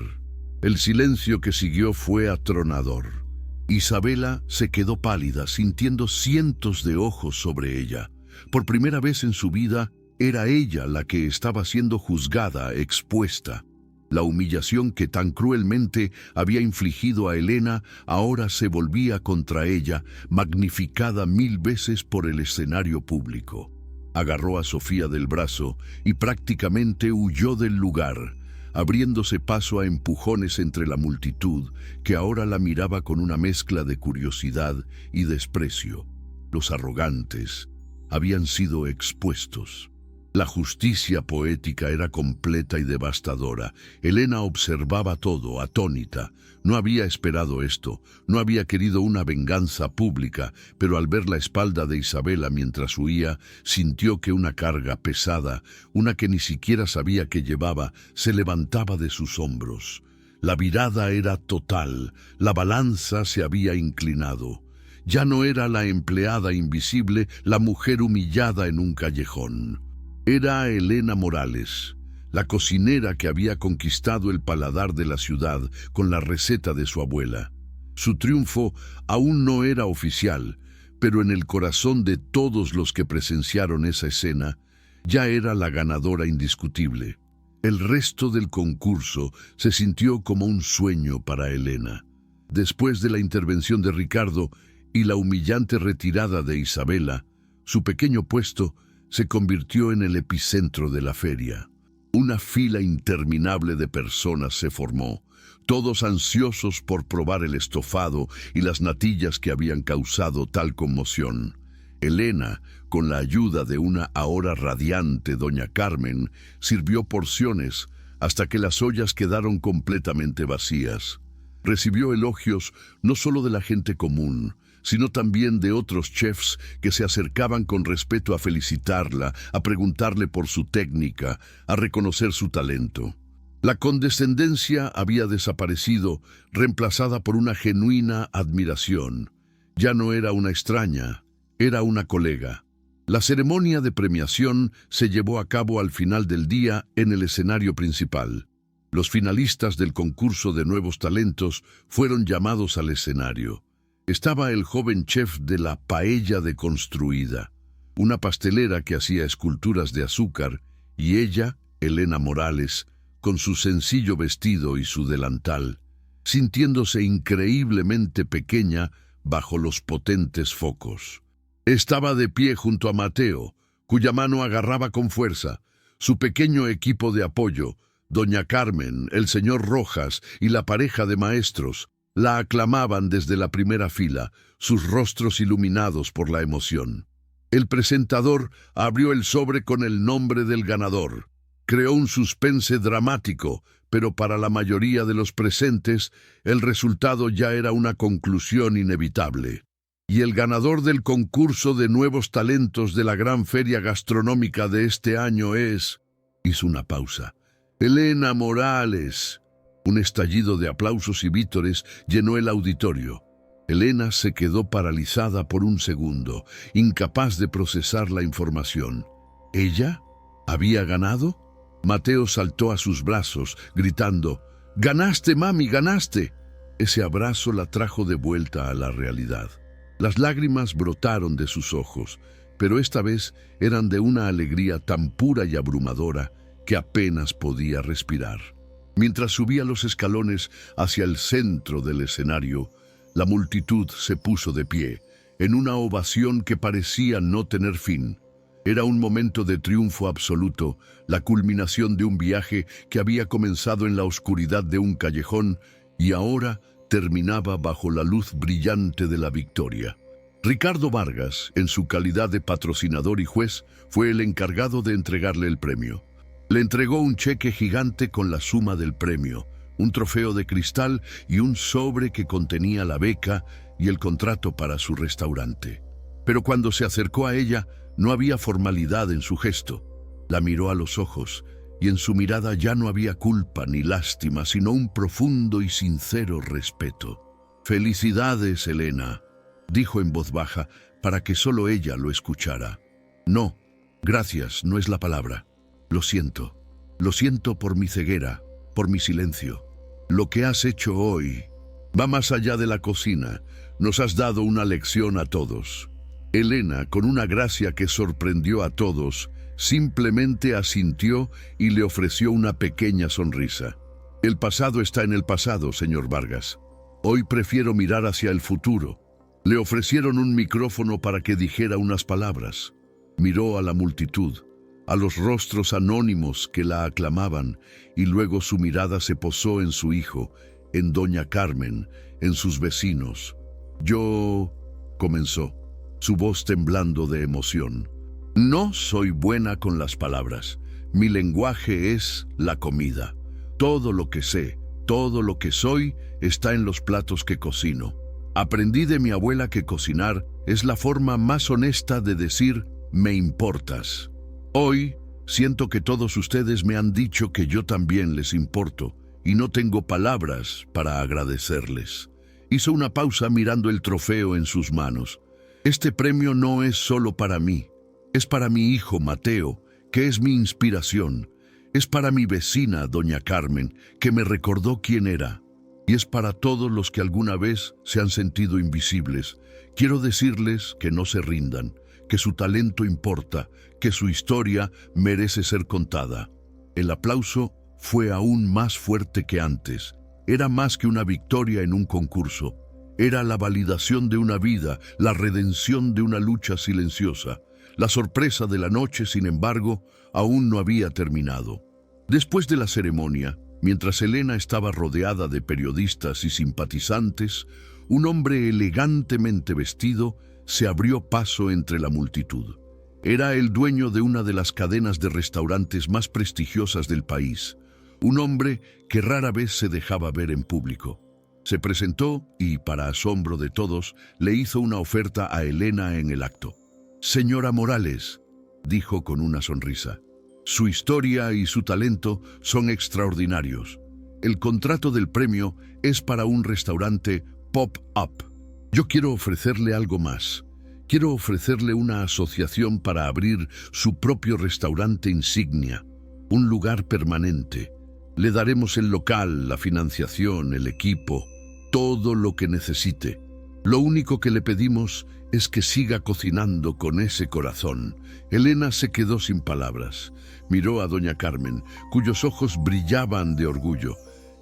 El silencio que siguió fue atronador. Isabela se quedó pálida, sintiendo cientos de ojos sobre ella. Por primera vez en su vida, era ella la que estaba siendo juzgada, expuesta. La humillación que tan cruelmente había infligido a Elena ahora se volvía contra ella, magnificada 1000 veces por el escenario público. Agarró a Sofía del brazo y prácticamente huyó del lugar, abriéndose paso a empujones entre la multitud, que ahora la miraba con una mezcla de curiosidad y desprecio. Los arrogantes habían sido expuestos. La justicia poética era completa y devastadora. Elena observaba todo, atónita. No había esperado esto, no había querido una venganza pública, pero al ver la espalda de Isabela mientras huía, sintió que una carga pesada, una que ni siquiera sabía que llevaba, se levantaba de sus hombros. La virada era total, la balanza se había inclinado. Ya no era la empleada invisible, la mujer humillada en un callejón. Era Elena Morales, la cocinera que había conquistado el paladar de la ciudad con la receta de su abuela. Su triunfo aún no era oficial, pero en el corazón de todos los que presenciaron esa escena, ya era la ganadora indiscutible. El resto del concurso se sintió como un sueño para Elena. Después de la intervención de Ricardo y la humillante retirada de Isabela, su pequeño puesto se convirtió en el epicentro de la feria. Una fila interminable de personas se formó, todos ansiosos por probar el estofado y las natillas que habían causado tal conmoción. Elena, con la ayuda de una ahora radiante doña Carmen, sirvió porciones hasta que las ollas quedaron completamente vacías. Recibió elogios no solo de la gente común, sino también de otros chefs que se acercaban con respeto a felicitarla, a preguntarle por su técnica, a reconocer su talento. La condescendencia había desaparecido, reemplazada por una genuina admiración. Ya no era una extraña, era una colega. La ceremonia de premiación se llevó a cabo al final del día en el escenario principal. Los finalistas del concurso de nuevos talentos fueron llamados al escenario. Estaba el joven chef de la paella deconstruida, una pastelera que hacía esculturas de azúcar, y ella, Elena Morales, con su sencillo vestido y su delantal, sintiéndose increíblemente pequeña bajo los potentes focos. Estaba de pie junto a Mateo, cuya mano agarraba con fuerza, su pequeño equipo de apoyo, doña Carmen, el señor Rojas y la pareja de maestros. La aclamaban desde la primera fila, sus rostros iluminados por la emoción. El presentador abrió el sobre con el nombre del ganador. Creó un suspense dramático, pero para la mayoría de los presentes, el resultado ya era una conclusión inevitable. Y el ganador del concurso de nuevos talentos de la gran feria gastronómica de este año es... Hizo una pausa. Elena Morales. Un estallido de aplausos y vítores llenó el auditorio. Elena se quedó paralizada por un segundo, incapaz de procesar la información. ¿Ella? ¿Había ganado? Mateo saltó a sus brazos, gritando, «¡Ganaste, mami, ganaste!». Ese abrazo la trajo de vuelta a la realidad. Las lágrimas brotaron de sus ojos, pero esta vez eran de una alegría tan pura y abrumadora que apenas podía respirar. Mientras subía los escalones hacia el centro del escenario, la multitud se puso de pie, en una ovación que parecía no tener fin. Era un momento de triunfo absoluto, la culminación de un viaje que había comenzado en la oscuridad de un callejón y ahora terminaba bajo la luz brillante de la victoria. Ricardo Vargas, en su calidad de patrocinador y juez, fue el encargado de entregarle el premio. Le entregó un cheque gigante con la suma del premio, un trofeo de cristal y un sobre que contenía la beca y el contrato para su restaurante. Pero cuando se acercó a ella, no había formalidad en su gesto. La miró a los ojos y en su mirada ya no había culpa ni lástima, sino un profundo y sincero respeto. «Felicidades, Elena», dijo en voz baja para que solo ella lo escuchara. «No, gracias no es la palabra. Lo siento por mi ceguera, por mi silencio. Lo que has hecho hoy va más allá de la cocina. Nos has dado una lección a todos». Elena, con una gracia que sorprendió a todos, simplemente asintió y le ofreció una pequeña sonrisa. «El pasado está en el pasado, señor Vargas. Hoy prefiero mirar hacia el futuro». Le ofrecieron un micrófono para que dijera unas palabras. Miró a la multitud, a los rostros anónimos que la aclamaban, y luego su mirada se posó en su hijo, en doña Carmen, en sus vecinos. «Yo», comenzó, su voz temblando de emoción, «no soy buena con las palabras. Mi lenguaje es la comida. Todo lo que sé, todo lo que soy, está en los platos que cocino. Aprendí de mi abuela que cocinar es la forma más honesta de decir «me importas». Hoy siento que todos ustedes me han dicho que yo también les importo y no tengo palabras para agradecerles». Hizo una pausa mirando el trofeo en sus manos. «Este premio no es solo para mí, es para mi hijo Mateo, que es mi inspiración. Es para mi vecina, doña Carmen, que me recordó quién era. Y es para todos los que alguna vez se han sentido invisibles. Quiero decirles que no se rindan, que su talento importa, que su historia merece ser contada». El aplauso fue aún más fuerte que antes. Era más que una victoria en un concurso. Era la validación de una vida, la redención de una lucha silenciosa. La sorpresa de la noche, sin embargo, aún no había terminado. Después de la ceremonia, mientras Elena estaba rodeada de periodistas y simpatizantes, un hombre elegantemente vestido se abrió paso entre la multitud. Era el dueño de una de las cadenas de restaurantes más prestigiosas del país, un hombre que rara vez se dejaba ver en público. Se presentó y, para asombro de todos, le hizo una oferta a Elena en el acto. «Señora Morales», dijo con una sonrisa, «su historia y su talento son extraordinarios. El contrato del premio es para un restaurante pop-up. Yo quiero ofrecerle algo más. Quiero ofrecerle una asociación para abrir su propio restaurante insignia, un lugar permanente. Le daremos el local, la financiación, el equipo, todo lo que necesite. Lo único que le pedimos es que siga cocinando con ese corazón». Elena se quedó sin palabras. Miró a doña Carmen, cuyos ojos brillaban de orgullo.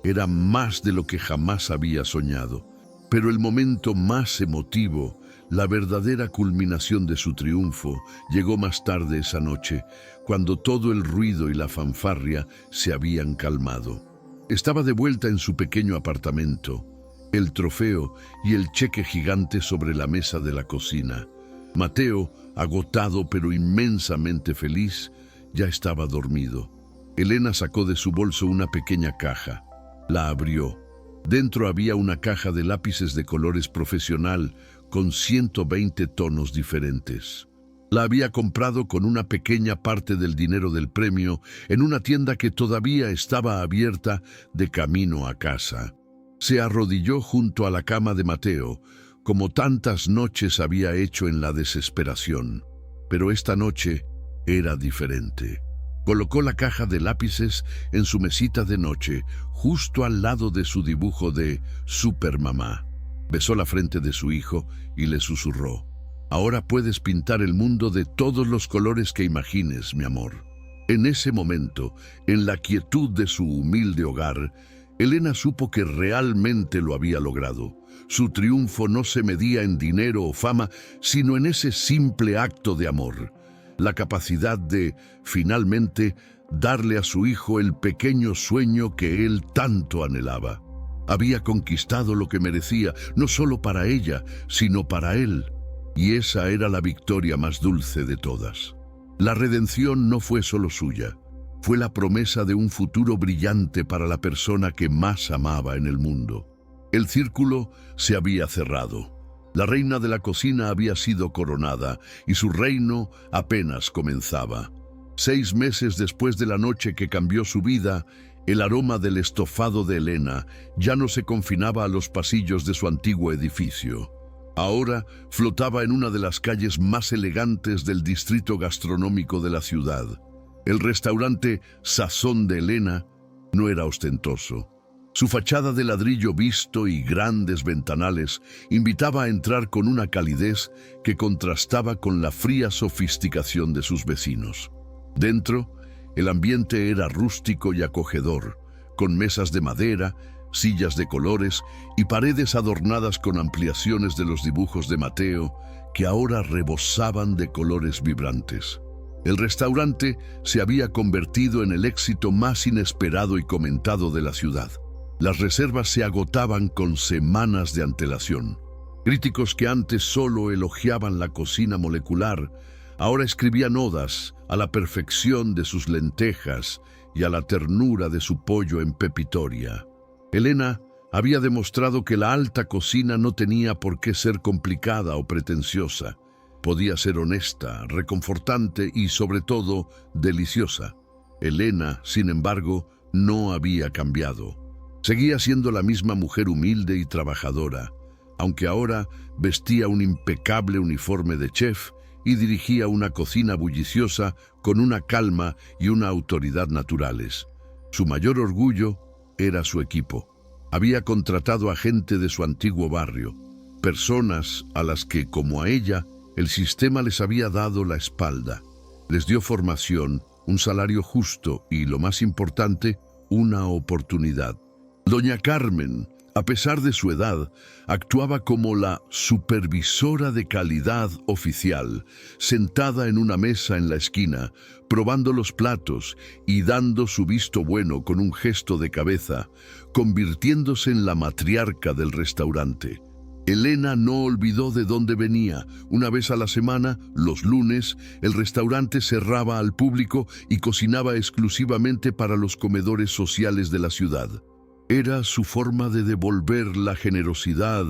Era más de lo que jamás había soñado. Pero el momento más emotivo, la verdadera culminación de su triunfo, llegó más tarde esa noche, cuando todo el ruido y la fanfarria se habían calmado. Estaba de vuelta en su pequeño apartamento, el trofeo y el cheque gigante sobre la mesa de la cocina. Mateo, agotado pero inmensamente feliz, ya estaba dormido. Elena sacó de su bolso una pequeña caja. La abrió. Dentro había una caja de lápices de colores profesional con 120 tonos diferentes. La había comprado con una pequeña parte del dinero del premio en una tienda que todavía estaba abierta de camino a casa. Se arrodilló junto a la cama de Mateo, como tantas noches había hecho en la desesperación. Pero esta noche era diferente. Colocó la caja de lápices en su mesita de noche, justo al lado de su dibujo de Supermamá. Besó la frente de su hijo y le susurró: «Ahora puedes pintar el mundo de todos los colores que imagines, mi amor». En ese momento, en la quietud de su humilde hogar, Elena supo que realmente lo había logrado. Su triunfo no se medía en dinero o fama, sino en ese simple acto de amor. La capacidad de, finalmente, darle a su hijo el pequeño sueño que él tanto anhelaba. Había conquistado lo que merecía, no solo para ella, sino para él. Y esa era la victoria más dulce de todas. La redención no fue solo suya. Fue la promesa de un futuro brillante para la persona que más amaba en el mundo. El círculo se había cerrado. La reina de la cocina había sido coronada y su reino apenas comenzaba. 6 meses después de la noche que cambió su vida, el aroma del estofado de Elena ya no se confinaba a los pasillos de su antiguo edificio. Ahora flotaba en una de las calles más elegantes del distrito gastronómico de la ciudad. El restaurante Sazón de Elena no era ostentoso. Su fachada de ladrillo visto y grandes ventanales invitaba a entrar con una calidez que contrastaba con la fría sofisticación de sus vecinos. Dentro, el ambiente era rústico y acogedor, con mesas de madera, sillas de colores y paredes adornadas con ampliaciones de los dibujos de Mateo, que ahora rebosaban de colores vibrantes. El restaurante se había convertido en el éxito más inesperado y comentado de la ciudad. Las reservas se agotaban con semanas de antelación. Críticos que antes solo elogiaban la cocina molecular, ahora escribían odas a la perfección de sus lentejas y a la ternura de su pollo en pepitoria. Elena había demostrado que la alta cocina no tenía por qué ser complicada o pretenciosa. Podía ser honesta, reconfortante y, sobre todo, deliciosa. Elena, sin embargo, no había cambiado. Seguía siendo la misma mujer humilde y trabajadora, aunque ahora vestía un impecable uniforme de chef y dirigía una cocina bulliciosa con una calma y una autoridad naturales. Su mayor orgullo era su equipo. Había contratado a gente de su antiguo barrio, personas a las que, como a ella, el sistema les había dado la espalda. Les dio formación, un salario justo y, lo más importante, una oportunidad. Doña Carmen, a pesar de su edad, actuaba como la supervisora de calidad oficial, sentada en una mesa en la esquina, probando los platos y dando su visto bueno con un gesto de cabeza, convirtiéndose en la matriarca del restaurante. Elena no olvidó de dónde venía. Una vez a la semana, los lunes, el restaurante cerraba al público y cocinaba exclusivamente para los comedores sociales de la ciudad. Era su forma de devolver la generosidad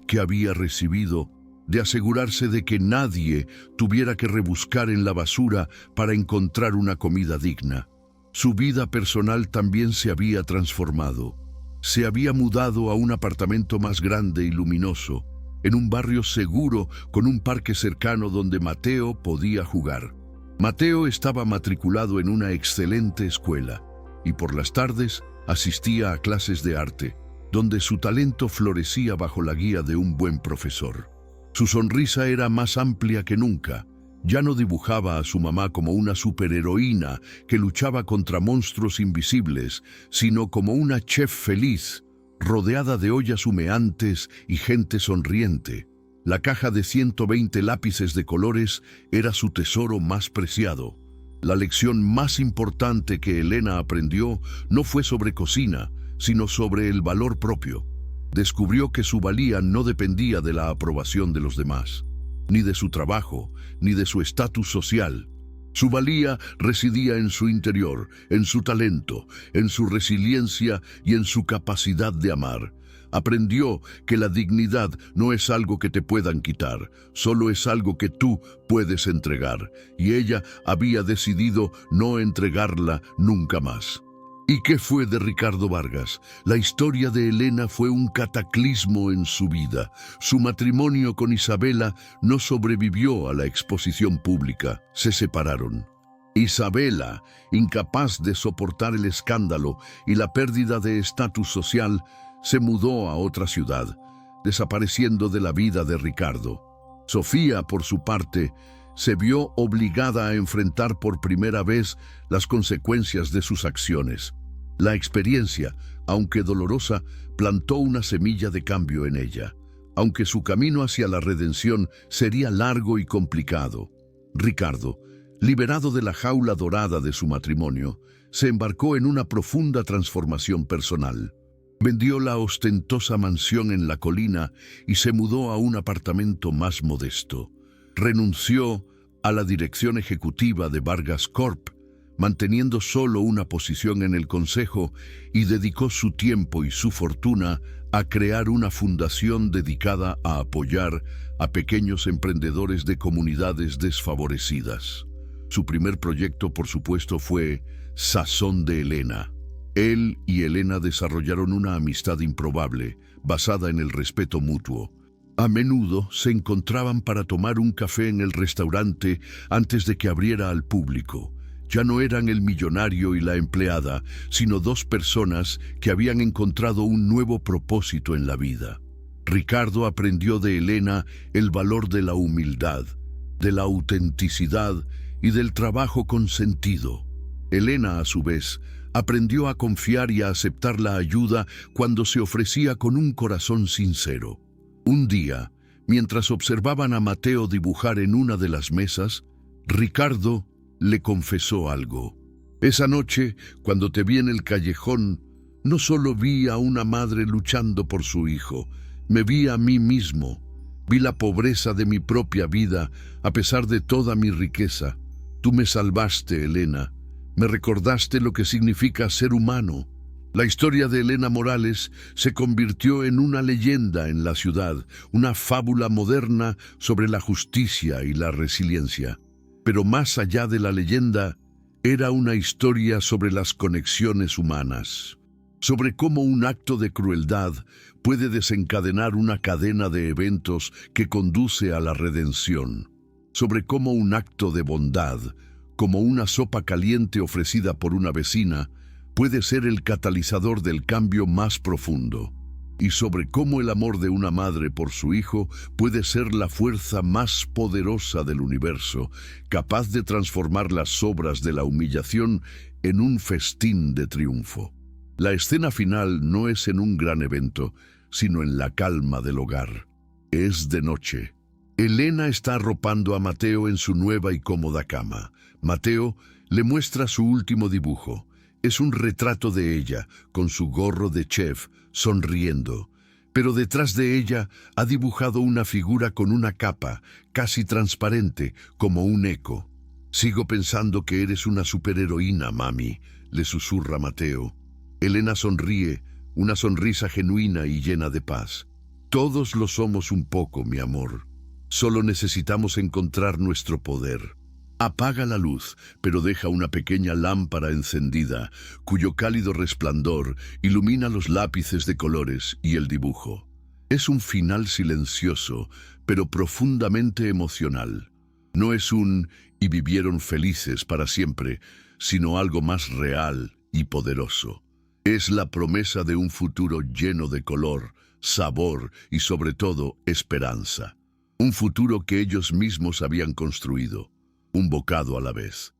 que había recibido, de asegurarse de que nadie tuviera que rebuscar en la basura para encontrar una comida digna. Su vida personal también se había transformado. Se había mudado a un apartamento más grande y luminoso, en un barrio seguro con un parque cercano donde Mateo podía jugar. Mateo estaba matriculado en una excelente escuela y por las tardes asistía a clases de arte, donde su talento florecía bajo la guía de un buen profesor. Su sonrisa era más amplia que nunca. Ya no dibujaba a su mamá como una superheroína que luchaba contra monstruos invisibles, sino como una chef feliz, rodeada de ollas humeantes y gente sonriente. La caja de 120 lápices de colores era su tesoro más preciado. La lección más importante que Elena aprendió no fue sobre cocina, sino sobre el valor propio. Descubrió que su valía no dependía de la aprobación de los demás, ni de su trabajo, ni de su estatus social. Su valía residía en su interior, en su talento, en su resiliencia y en su capacidad de amar. Aprendió que la dignidad no es algo que te puedan quitar, solo es algo que tú puedes entregar, y ella había decidido no entregarla nunca más. ¿Y qué fue de Ricardo Vargas? La historia de Elena fue un cataclismo en su vida. Su matrimonio con Isabela no sobrevivió a la exposición pública. Se separaron. Isabela, incapaz de soportar el escándalo y la pérdida de estatus social, se mudó a otra ciudad, desapareciendo de la vida de Ricardo. Sofía, por su parte, se vio obligada a enfrentar por primera vez las consecuencias de sus acciones. La experiencia, aunque dolorosa, plantó una semilla de cambio en ella, aunque su camino hacia la redención sería largo y complicado. Ricardo, liberado de la jaula dorada de su matrimonio, se embarcó en una profunda transformación personal. Vendió la ostentosa mansión en la colina y se mudó a un apartamento más modesto. Renunció a la dirección ejecutiva de Vargas Corp, manteniendo solo una posición en el consejo, y dedicó su tiempo y su fortuna a crear una fundación dedicada a apoyar a pequeños emprendedores de comunidades desfavorecidas. Su primer proyecto, por supuesto, fue Sazón de Elena. Él y Elena desarrollaron una amistad improbable, basada en el respeto mutuo. A menudo se encontraban para tomar un café en el restaurante antes de que abriera al público. Ya no eran el millonario y la empleada, sino dos personas que habían encontrado un nuevo propósito en la vida. Ricardo aprendió de Elena el valor de la humildad, de la autenticidad y del trabajo con sentido. Elena, a su vez, aprendió a confiar y a aceptar la ayuda cuando se ofrecía con un corazón sincero. Un día, mientras observaban a Mateo dibujar en una de las mesas, Ricardo le confesó algo. Esa noche, cuando te vi en el callejón, no solo vi a una madre luchando por su hijo, me vi a mí mismo. Vi la pobreza de mi propia vida, a pesar de toda mi riqueza. Tú me salvaste, Elena. Me recordaste lo que significa ser humano. La historia de Elena Morales se convirtió en una leyenda en la ciudad, una fábula moderna sobre la justicia y la resiliencia. Pero más allá de la leyenda, era una historia sobre las conexiones humanas, sobre cómo un acto de crueldad puede desencadenar una cadena de eventos que conduce a la redención, sobre cómo un acto de bondad, como una sopa caliente ofrecida por una vecina, puede ser el catalizador del cambio más profundo, y sobre cómo el amor de una madre por su hijo puede ser la fuerza más poderosa del universo, capaz de transformar las sobras de la humillación en un festín de triunfo. La escena final no es en un gran evento, sino en la calma del hogar. Es de noche. Elena está arropando a Mateo en su nueva y cómoda cama. Mateo le muestra su último dibujo. Es un retrato de ella, con su gorro de chef, sonriendo. Pero detrás de ella ha dibujado una figura con una capa, casi transparente, como un eco. Sigo pensando que eres una superheroína, mami, le susurra Mateo. Elena sonríe, una sonrisa genuina y llena de paz. Todos lo somos un poco, mi amor. Solo necesitamos encontrar nuestro poder. Apaga la luz, pero deja una pequeña lámpara encendida, cuyo cálido resplandor ilumina los lápices de colores y el dibujo. Es un final silencioso, pero profundamente emocional. No es un "y vivieron felices para siempre", sino algo más real y poderoso. Es la promesa de un futuro lleno de color, sabor y, sobre todo, esperanza. Un futuro que ellos mismos habían construido. Un bocado a la vez.